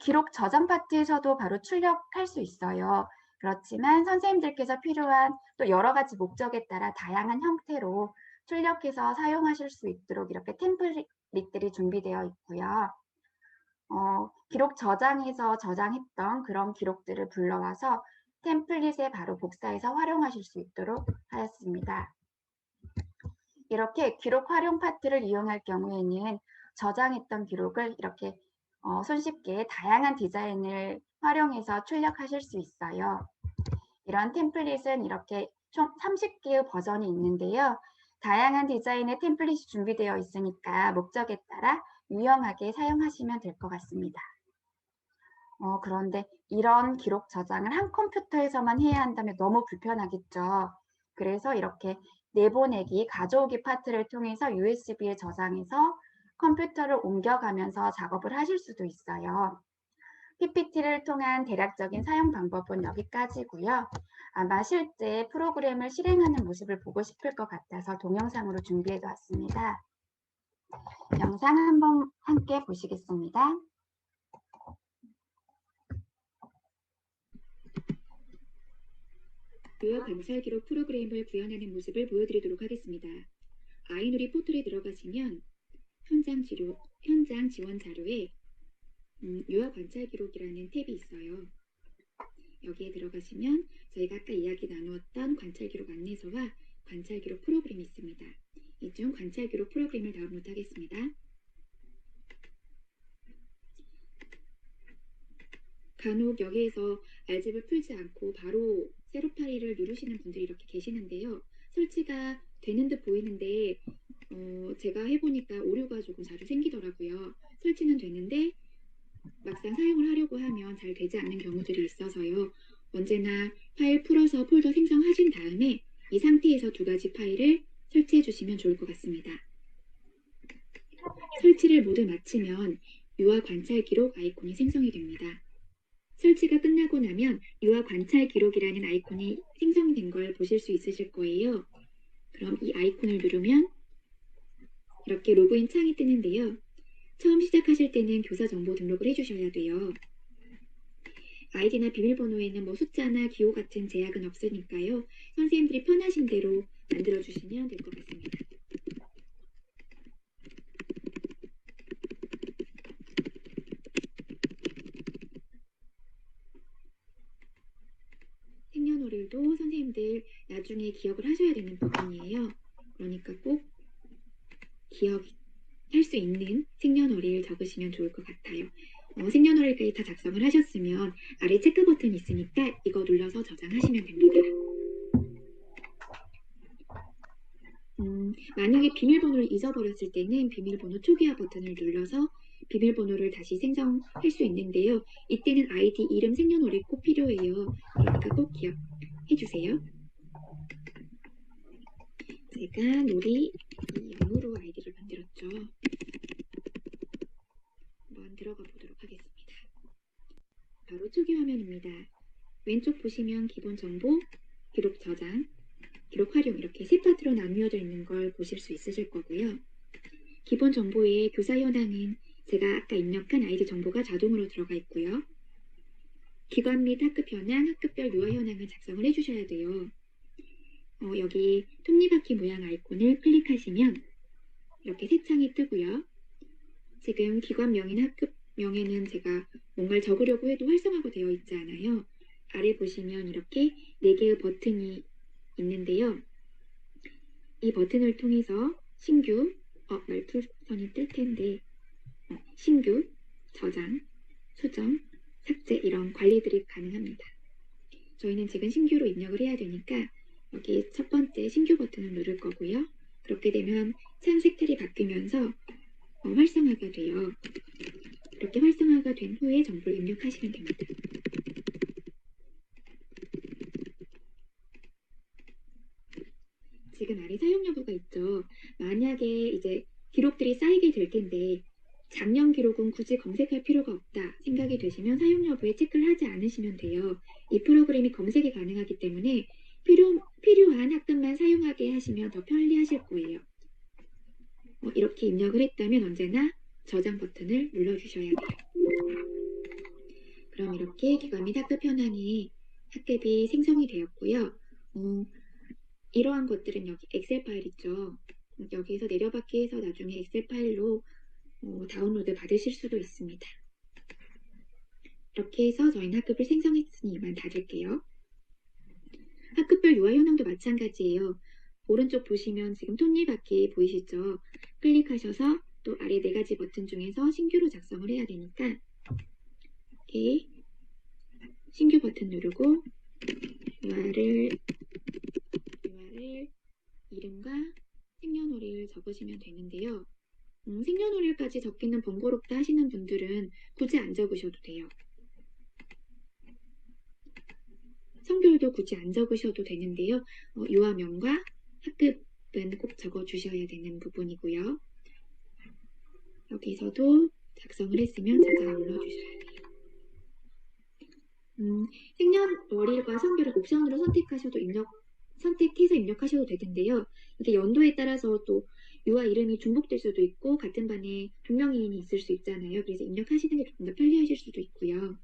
기록 저장 파트에서도 바로 출력할 수 있어요. 그렇지만 선생님들께서 필요한 또 여러 가지 목적에 따라 다양한 형태로 출력해서 사용하실 수 있도록 이렇게 템플릿들이 준비되어 있고요. 기록 저장해서 저장했던 그런 기록들을 불러와서 템플릿에 바로 복사해서 활용하실 수 있도록 하였습니다. 이렇게 기록 활용 파트를 이용할 경우에는 저장했던 기록을 이렇게 손쉽게 다양한 디자인을 활용해서 출력하실 수 있어요. 이런 템플릿은 이렇게 총 30개의 버전이 있는데요. 다양한 디자인의 템플릿이 준비되어 있으니까 목적에 따라 유용하게 사용하시면 될 것 같습니다. 그런데 이런 기록 저장을 한 컴퓨터에서만 해야 한다면 너무 불편하겠죠. 그래서 이렇게 내보내기, 가져오기 파트를 통해서 USB에 저장해서 컴퓨터를 옮겨가면서 작업을 하실 수도 있어요. PPT를 통한 대략적인 사용 방법은 여기까지고요. 아마 실제 프로그램을 실행하는 모습을 보고 싶을 것 같아서 동영상으로 준비해 왔습니다. 영상 한번 함께 보시겠습니다. 유아 관찰 기록 프로그램을 구현하는 모습을 보여드리도록 하겠습니다. 아이놀이 포털에 들어가시면 현장 지원 자료에 유아 관찰 기록이라는 탭이 있어요. 여기에 들어가시면 저희가 아까 이야기 나누었던 관찰 기록 안내서와 관찰 기록 프로그램이 있습니다. 이 중 관찰 기록 프로그램을 다운로드 하겠습니다. 간혹 여기에서 알집을 풀지 않고 바로 세로파리를 누르시는 분들이 이렇게 계시는데요. 설치가 되는 듯 보이는데 제가 해보니까 오류가 조금 자주 생기더라고요. 설치는 되는데 막상 사용을 하려고 하면 잘 되지 않는 경우들이 있어서요. 언제나 파일 풀어서 폴더 생성하신 다음에 이 상태에서 두 가지 파일을 설치해 주시면 좋을 것 같습니다. 설치를 모두 마치면 유아 관찰 기록 아이콘이 생성이 됩니다. 설치가 끝나고 나면 유아 관찰 기록이라는 아이콘이 생성된 걸 보실 수 있으실 거예요. 그럼 이 아이콘을 누르면 이렇게 로그인 창이 뜨는데요. 처음 시작하실 때는 교사 정보 등록을 해주셔야 돼요. 아이디나 비밀번호에는 뭐 숫자나 기호 같은 제약은 없으니까요. 선생님들이 편하신 대로 만들어주시면 될 것 같습니다. 생년월일도 선생님들 나중에 기억을 하셔야 되는 부분이에요. 그러니까 꼭 기억할 수 있는 생년월일 적으시면 좋을 것 같아요. 생년월일까지 다 작성을 하셨으면 아래 체크 버튼이 있으니까 이거 눌러서 저장하시면 됩니다. 만약에 비밀번호를 잊어버렸을 때는 비밀번호 초기화 버튼을 눌러서 비밀번호를 다시 생성할 수 있는데요. 이때는 아이디 이름 생년월일 꼭 필요해요. 그러니까 꼭 기억해 주세요. 제가 놀이 0으로 아이디를 만들었죠. 한번 들어가 보도록 하겠습니다. 바로 초기 화면입니다. 왼쪽 보시면 기본 정보, 기록 저장, 기록 활용 이렇게 세 파트로 나뉘어져 있는 걸 보실 수 있으실 거고요. 기본 정보에 교사 현황은 제가 아까 입력한 아이디 정보가 자동으로 들어가 있고요. 기관 및 학급 현황, 학급별 유아 현황을 작성을 해주셔야 돼요. 여기 톱니바퀴 모양 아이콘을 클릭하시면 이렇게 새 창이 뜨고요. 지금 기관명인 학급명에는 제가 뭔가를 적으려고 해도 활성화가 되어 있지 않아요. 아래 보시면 이렇게 4개의 버튼이 있는데요. 이 버튼을 통해서 신규, 말풍선이 뜰 텐데 신규, 저장, 수정, 삭제 이런 관리들이 가능합니다. 저희는 지금 신규로 입력을 해야 되니까 여기 첫 번째 신규 버튼을 누를 거고요. 그렇게 되면 창 색깔이 바뀌면서 활성화가 돼요. 이렇게 활성화가 된 후에 정보를 입력하시면 됩니다. 지금 아래 사용 여부가 있죠. 만약에 이제 기록들이 쌓이게 될 텐데 작년 기록은 굳이 검색할 필요가 없다 생각이 되시면 사용 여부에 체크를 하지 않으시면 돼요. 이 프로그램이 검색이 가능하기 때문에 필요한 학급만 사용하게 하시면 더 편리하실 거예요. 이렇게 입력을 했다면 언제나 저장 버튼을 눌러주셔야 돼요. 그럼 이렇게 기관 및 학급 현황에 학급이 생성이 되었고요. 이러한 것들은 여기 엑셀 파일 있죠. 여기에서 내려받기 해서 나중에 엑셀 파일로 다운로드 받으실 수도 있습니다. 이렇게 해서 저희는 학급을 생성했으니 이만 닫을게요. 학급별 유아 현황도 마찬가지예요. 오른쪽 보시면 지금 톱니바퀴 보이시죠? 클릭하셔서 또 아래 4가지 버튼 중에서 신규로 작성을 해야 되니까 이렇게 신규 버튼 누르고 유아를 이름과 생년월일 적으시면 되는데요. 생년월일까지 적기는 번거롭다 하시는 분들은 굳이 안 적으셔도 돼요. 성별도 굳이 안 적으셔도 되는데요. 유아명과 학급은 꼭 적어주셔야 되는 부분이고요. 여기서도 작성을 했으면 저장 눌러주셔야 돼요. 생년월일과 성별은 옵션으로 선택해서 입력하셔도 되는데요. 이게 연도에 따라서 또 유아 이름이 중복될 수도 있고 같은 반에 동명이인이 있을 수 있잖아요. 그래서 입력하시는 게 조금 더 편리하실 수도 있고요.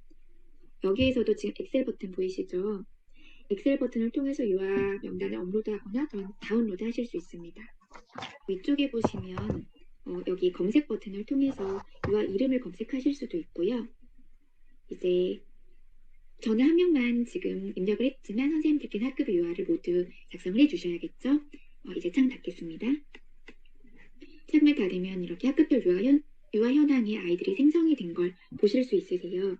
여기에서도 지금 엑셀 버튼 보이시죠? 엑셀 버튼을 통해서 유아 명단을 업로드하거나 다운로드 하실 수 있습니다. 위쪽에 보시면 여기 검색 버튼을 통해서 유아 이름을 검색하실 수도 있고요. 이제 저는 한 명만 지금 입력을 했지만 선생님들께는 학급 유아를 모두 작성을 해주셔야겠죠. 이제 창 닫겠습니다. 창을 닫으면 이렇게 학급별 유아 현황에 아이들이 생성이 된 걸 보실 수 있으세요.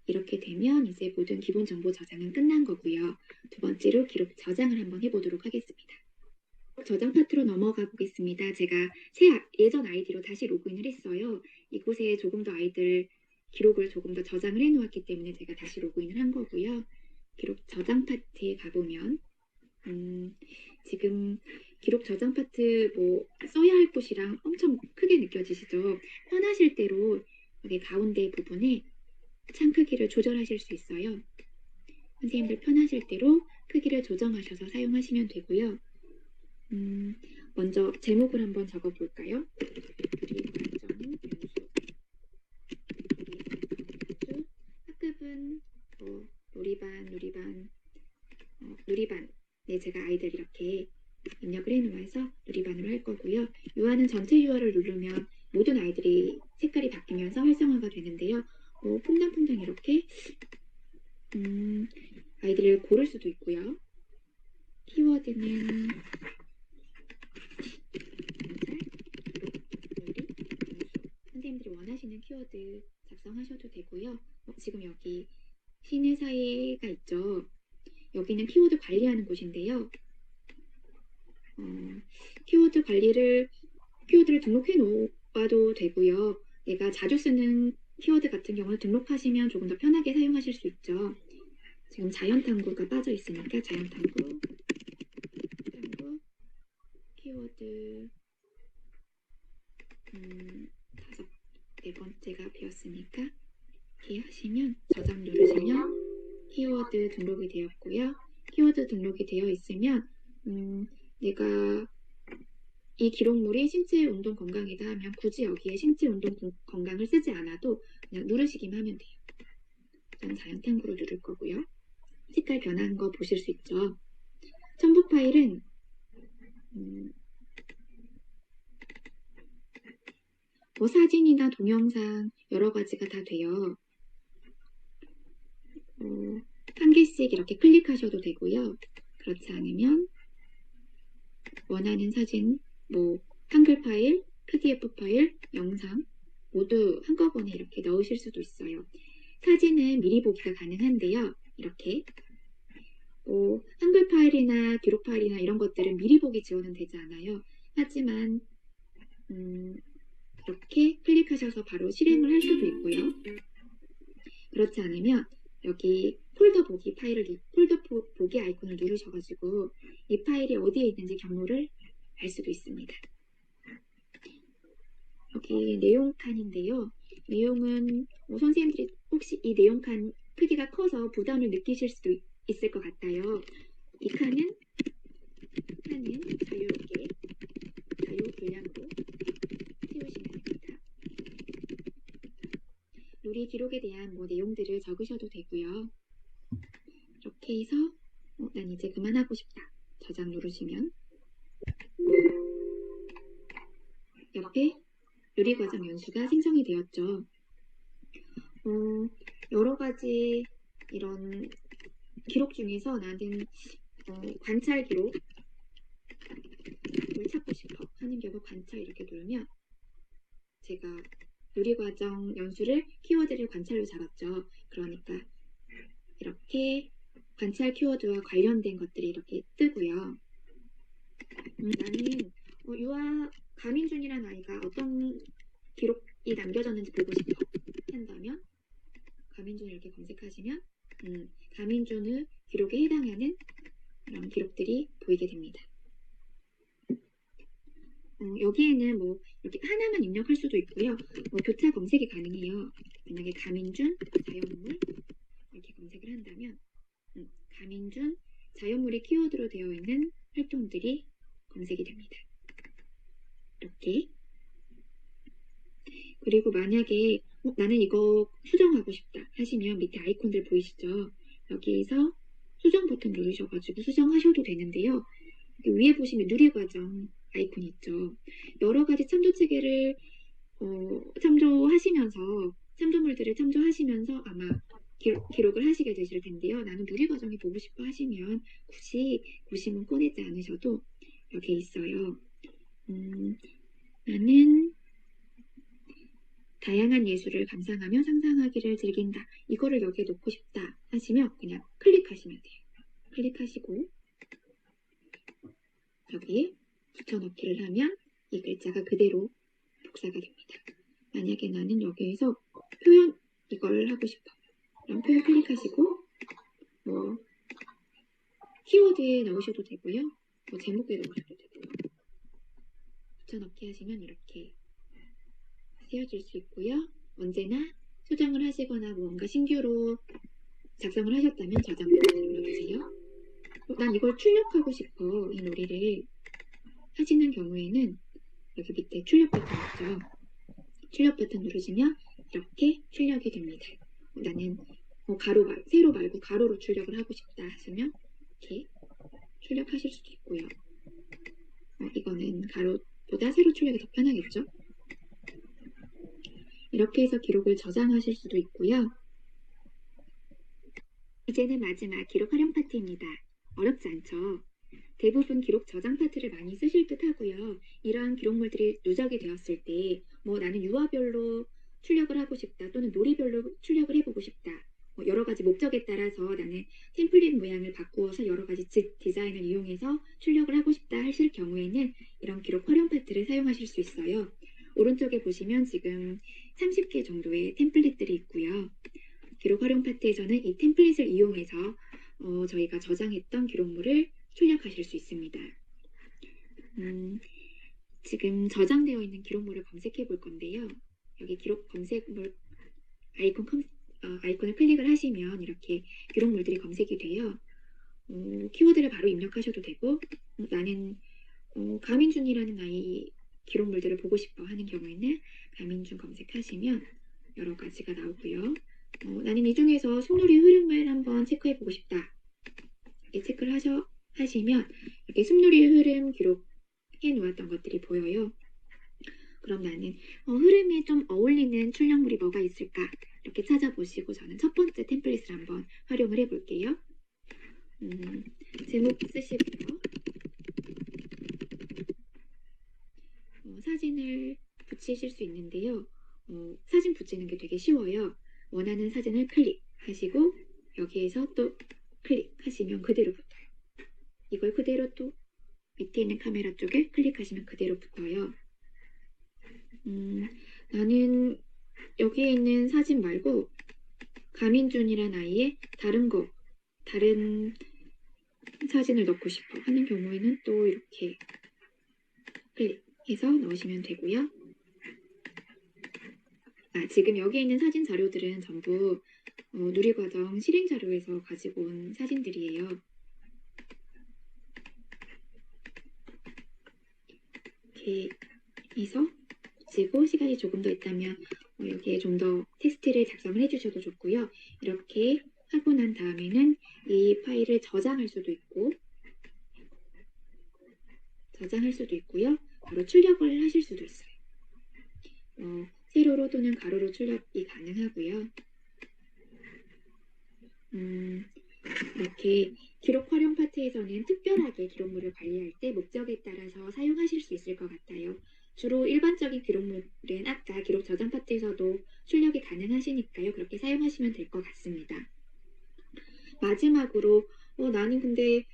이렇게 되면 이제 모든 기본 정보 저장은 끝난 거고요. 두 번째로 기록 저장을 한번 해보도록 하겠습니다. 저장 파트로 넘어가 보겠습니다. 제가 예전 아이디로 다시 로그인을 했어요. 이곳에 조금 더 아이들 기록을 조금 더 저장을 해놓았기 때문에 제가 다시 로그인을 한 거고요. 기록 저장 파트에 가보면 지금 기록 저장 파트 뭐 써야 할 곳이랑 엄청 크게 느껴지시죠? 편하실 대로 여기 가운데 부분에 창 크기를 조절하실 수 있어요. 선생님들 편하실 대로 크기를 조정하셔서 사용하시면 되고요. 먼저 제목을 한번 적어볼까요? 학급은 누리반. 네, 제가 아이들 이렇게 입력을 해놓아서 누리반으로 할 거고요. 유아는 전체 유아를 누르면 모든 아이들이 색깔이 바뀌면서 활성화가 되는데요. 퐁당퐁당 이렇게 아이들을 고를 수도 있고요. 키워드는 선생님들이 원하시는 키워드 작성하셔도 되고요. 지금 여기 신의 사이가 있죠. 여기는 키워드 관리하는 곳인데요. 키워드를 등록해 놓아도 되고요. 내가 자주 쓰는 키워드 같은 경우는 등록하시면 조금 더 편하게 사용하실 수 있죠. 지금 자연탐구가 빠져 있으니까 자연탐구 키워드 4번째가 되었으니까 이렇게 하시면 저장 누르시면 키워드 등록이 되었고요. 키워드 등록이 되어 있으면 내가 이 기록물이 신체 운동 건강이다 하면 굳이 여기에 신체 운동 건강을 쓰지 않아도 그냥 누르시기만 하면 돼요. 저는 자연탐구로 누를 거고요. 색깔 변한 거 보실 수 있죠. 첨부 파일은 사진이나 동영상 여러 가지가 다 돼요. 한 개씩 이렇게 클릭하셔도 되고요. 그렇지 않으면 원하는 사진, 한글 파일, PDF 파일, 영상 모두 한꺼번에 이렇게 넣으실 수도 있어요. 사진은 미리 보기가 가능한데요. 이렇게 한글 파일이나 기록 파일이나 이런 것들은 미리 보기 지원은 되지 않아요. 하지만 이렇게 클릭하셔서 바로 실행을 할 수도 있고요. 그렇지 않으면 여기 폴더 보기 보기 아이콘을 누르셔가지고 이 파일이 어디에 있는지 경로를 알 수도 있습니다. 여기 내용 칸인데요. 내용은 선생님들이 혹시 이 내용 칸 크기가 커서 부담을 느끼실 수도 있을 것 같아요. 이 칸은 자유롭게 자유 분량으로 채우시면 됩니다. 누리 기록에 대한 내용들을 적으셔도 되고요. 이렇게 해서 난 이제 그만하고 싶다. 저장 누르시면 옆에 누리과정 연수가 생성이 되었죠. 여러 가지 이런 기록 중에서 나는 관찰 기록을 찾고 싶어 하는 경우 관찰 이렇게 누르면 제가 누리과정 연수를 키워드를 관찰로 잡았죠. 그러니까 이렇게 관찰 키워드와 관련된 것들이 이렇게 뜨고요. 나는 유아 가민준이라는 아이가 어떤 기록이 남겨졌는지 보고 싶어 한다면 가민준을 이렇게 검색하시면 가민준의 기록에 해당하는 그런 기록들이 보이게 됩니다. 여기에는 이렇게 하나만 입력할 수도 있고요. 교차 검색이 가능해요. 만약에 가민준 자연물 이렇게 검색을 한다면 가민준 자연물이 키워드로 되어 있는 활동들이 검색이 됩니다. 이렇게. 그리고 만약에 나는 이거 수정하고 싶다 하시면 밑에 아이콘들 보이시죠? 여기에서 수정 버튼 누르셔가지고 수정하셔도 되는데요. 위에 보시면 누리과정 아이콘이 있죠. 여러 가지 참조 체계를 참조하시면서 참조물들을 참조하시면서 아마 기록을 하시게 되실 텐데요. 나는 누리 과정이 보고 싶어 하시면 굳이 고심은 꺼내지 않으셔도 여기에 있어요. 나는 다양한 예술을 감상하며 상상하기를 즐긴다. 이거를 여기에 놓고 싶다 하시면 그냥 클릭하시면 돼요. 클릭하시고 여기에 붙여넣기를 하면 이 글자가 그대로 복사가 됩니다. 만약에 나는 여기에서 표현 이걸 하고 싶어. 그럼 표현 클릭하시고 뭐 키워드에 넣으셔도 되고요. 뭐 제목에 넣으셔도 되고요. 붙여넣기 하시면 이렇게 쓰여질 수 있고요. 언제나 수정을 하시거나 무언가 신규로 작성을 하셨다면 저장 버튼 눌러주세요. 난 이걸 출력하고 싶어. 이 놀이를 하시는 경우에는 여기 밑에 출력 버튼 있죠. 출력 버튼 누르시면 이렇게 출력이 됩니다. 나는 세로 말고 가로로 출력을 하고 싶다 하시면 이렇게 출력하실 수도 있고요. 이거는 가로보다 세로 출력이 더 편하겠죠. 이렇게 해서 기록을 저장하실 수도 있고요. 이제는 마지막 기록 활용 파트입니다. 어렵지 않죠? 대부분 기록 저장 파트를 많이 쓰실 듯 하고요. 이러한 기록물들이 누적이 되었을 때 나는 유아별로 출력을 하고 싶다 또는 놀이별로 출력을 해보고 싶다. 여러 가지 목적에 따라서 나는 템플릿 모양을 바꾸어서 여러 가지 디자인을 이용해서 출력을 하고 싶다 하실 경우에는 이런 기록 활용 파트를 사용하실 수 있어요. 오른쪽에 보시면 지금 30개 정도의 템플릿들이 있고요. 기록 활용 파트에서는 이 템플릿을 이용해서 저희가 저장했던 기록물을 출력하실 수 있습니다. 지금 저장되어 있는 기록물을 검색해 볼 건데요. 여기 기록 검색물 아이콘을 클릭을 하시면 이렇게 기록물들이 검색이 돼요. 키워드를 바로 입력하셔도 되고 나는 가민준이라는 아이 기록물들을 보고 싶어 하는 경우에는 가민준 검색하시면 여러 가지가 나오고요. 나는 이 중에서 숲놀이 흐름을 한번 체크해 보고 싶다. 이렇게 체크를 하시면 이렇게 숲놀이 흐름 기록해 놓았던 것들이 보여요. 그럼 나는 흐름에 좀 어울리는 출력물이 뭐가 있을까? 이렇게 찾아보시고 저는 첫 번째 템플릿을 한번 활용을 해볼게요. 제목 쓰시고요. 사진을 붙이실 수 있는데요. 사진 붙이는 게 되게 쉬워요. 원하는 사진을 클릭하시고 여기에서 또 클릭하시면 그대로 붙어요. 이걸 그대로 또 밑에 있는 카메라 쪽에 클릭하시면 그대로 붙어요. 나는 여기에 있는 사진 말고 가민준이란 아이의 다른 사진을 넣고 싶어 하는 경우에는 또 이렇게 클릭해서 넣으시면 되고요. 지금 여기에 있는 사진 자료들은 전부 누리과정 실행 자료에서 가지고 온 사진들이에요. 이렇게 해서 붙이고 시간이 조금 더 있다면 여기에 좀 더 텍스트를 작성을 해주셔도 좋고요. 이렇게 하고 난 다음에는 이 파일을 저장할 수도 있고요. 바로 출력을 하실 수도 있어요. 세로로 또는 가로로 출력이 가능하고요. 이렇게 기록 활용 파트에서는 특별하게 기록물을 관리할 때 목적에 따라서 사용하실 수 있을 것 같아요. 주로 일반적인 기록물은 아까 기록 저장 파트에서도 출력이 가능하시니까요. 그렇게 사용하시면 될 것 같습니다. 마지막으로 나는 근데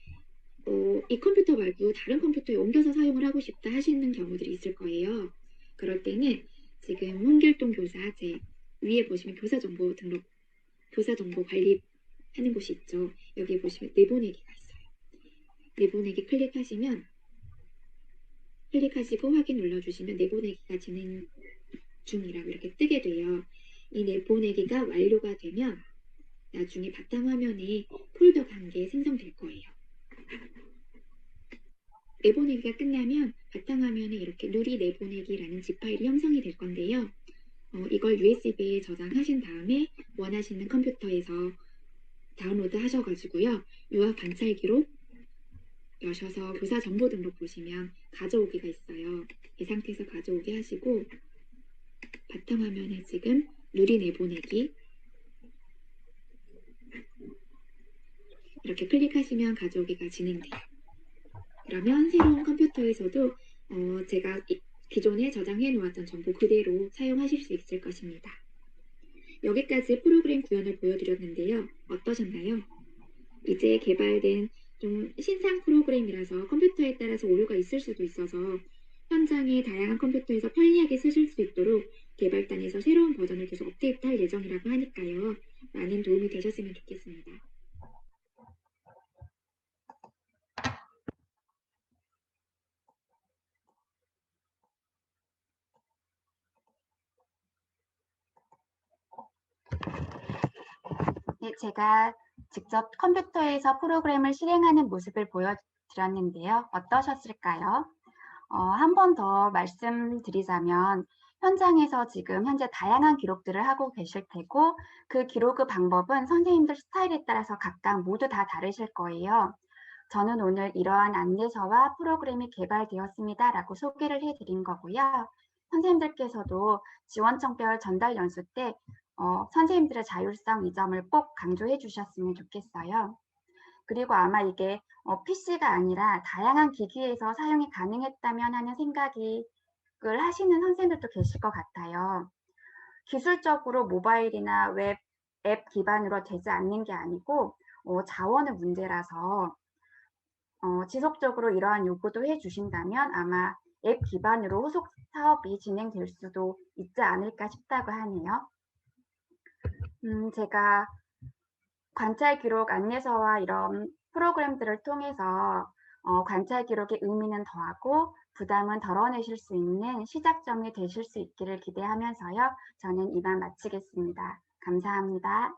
이 컴퓨터 말고 다른 컴퓨터에 옮겨서 사용을 하고 싶다 하시는 경우들이 있을 거예요. 그럴 때는 지금 홍길동 교사 제 위에 보시면 교사 정보 관리하는 곳이 있죠. 여기 보시면 내보내기가 있어요. 내보내기 클릭하시고 확인 눌러주시면 내보내기가 진행 중이라고 이렇게 뜨게 돼요. 이 내보내기가 완료가 되면 나중에 바탕화면에 폴더가 한 개 생성될 거예요. 내보내기가 끝나면 바탕화면에 이렇게 누리 내보내기라는 zip 파일이 형성이 될 건데요. 이걸 USB에 저장하신 다음에 원하시는 컴퓨터에서 다운로드 하셔가지고요. 유아 관찰 기록 여셔서 교사 정보 등록 보시면 가져오기가 있어요. 이 상태에서 가져오기 하시고 바탕화면에 지금 누리 내보내기 이렇게 클릭하시면 가져오기가 진행돼요. 그러면 새로운 컴퓨터에서도 제가 기존에 저장해 놓았던 정보 그대로 사용하실 수 있을 것입니다. 여기까지 프로그램 구현을 보여드렸는데요. 어떠셨나요? 이제 개발된 좀 신상 프로그램이라서 컴퓨터에 따라서 오류가 있을 수도 있어서 현장의 다양한 컴퓨터에서 편리하게 쓰실 수 있도록 개발단에서 새로운 버전을 계속 업데이트할 예정이라고 하니까요. 많은 도움이 되셨으면 좋겠습니다. 네, 제가 직접 컴퓨터에서 프로그램을 실행하는 모습을 보여드렸는데요. 어떠셨을까요? 한 번 더 말씀드리자면 현장에서 지금 현재 다양한 기록들을 하고 계실 테고 그 기록 방법은 선생님들 스타일에 따라서 각각 모두 다 다르실 거예요. 저는 오늘 이러한 안내서와 프로그램이 개발되었습니다 라고 소개를 해드린 거고요. 선생님들께서도 지원청별 전달 연수 때 선생님들의 자율성 이 점을 꼭 강조해 주셨으면 좋겠어요. 그리고 아마 이게 PC가 아니라 다양한 기기에서 사용이 가능했다면 하는 생각을 하시는 선생님들도 계실 것 같아요. 기술적으로 모바일이나 웹 앱 기반으로 되지 않는 게 아니고 자원의 문제라서 지속적으로 이러한 요구도 해주신다면 아마 앱 기반으로 후속 사업이 진행될 수도 있지 않을까 싶다고 하네요. 제가 관찰 기록 안내서와 이런 프로그램들을 통해서 관찰 기록의 의미는 더하고 부담은 덜어내실 수 있는 시작점이 되실 수 있기를 기대하면서요. 저는 이만 마치겠습니다. 감사합니다.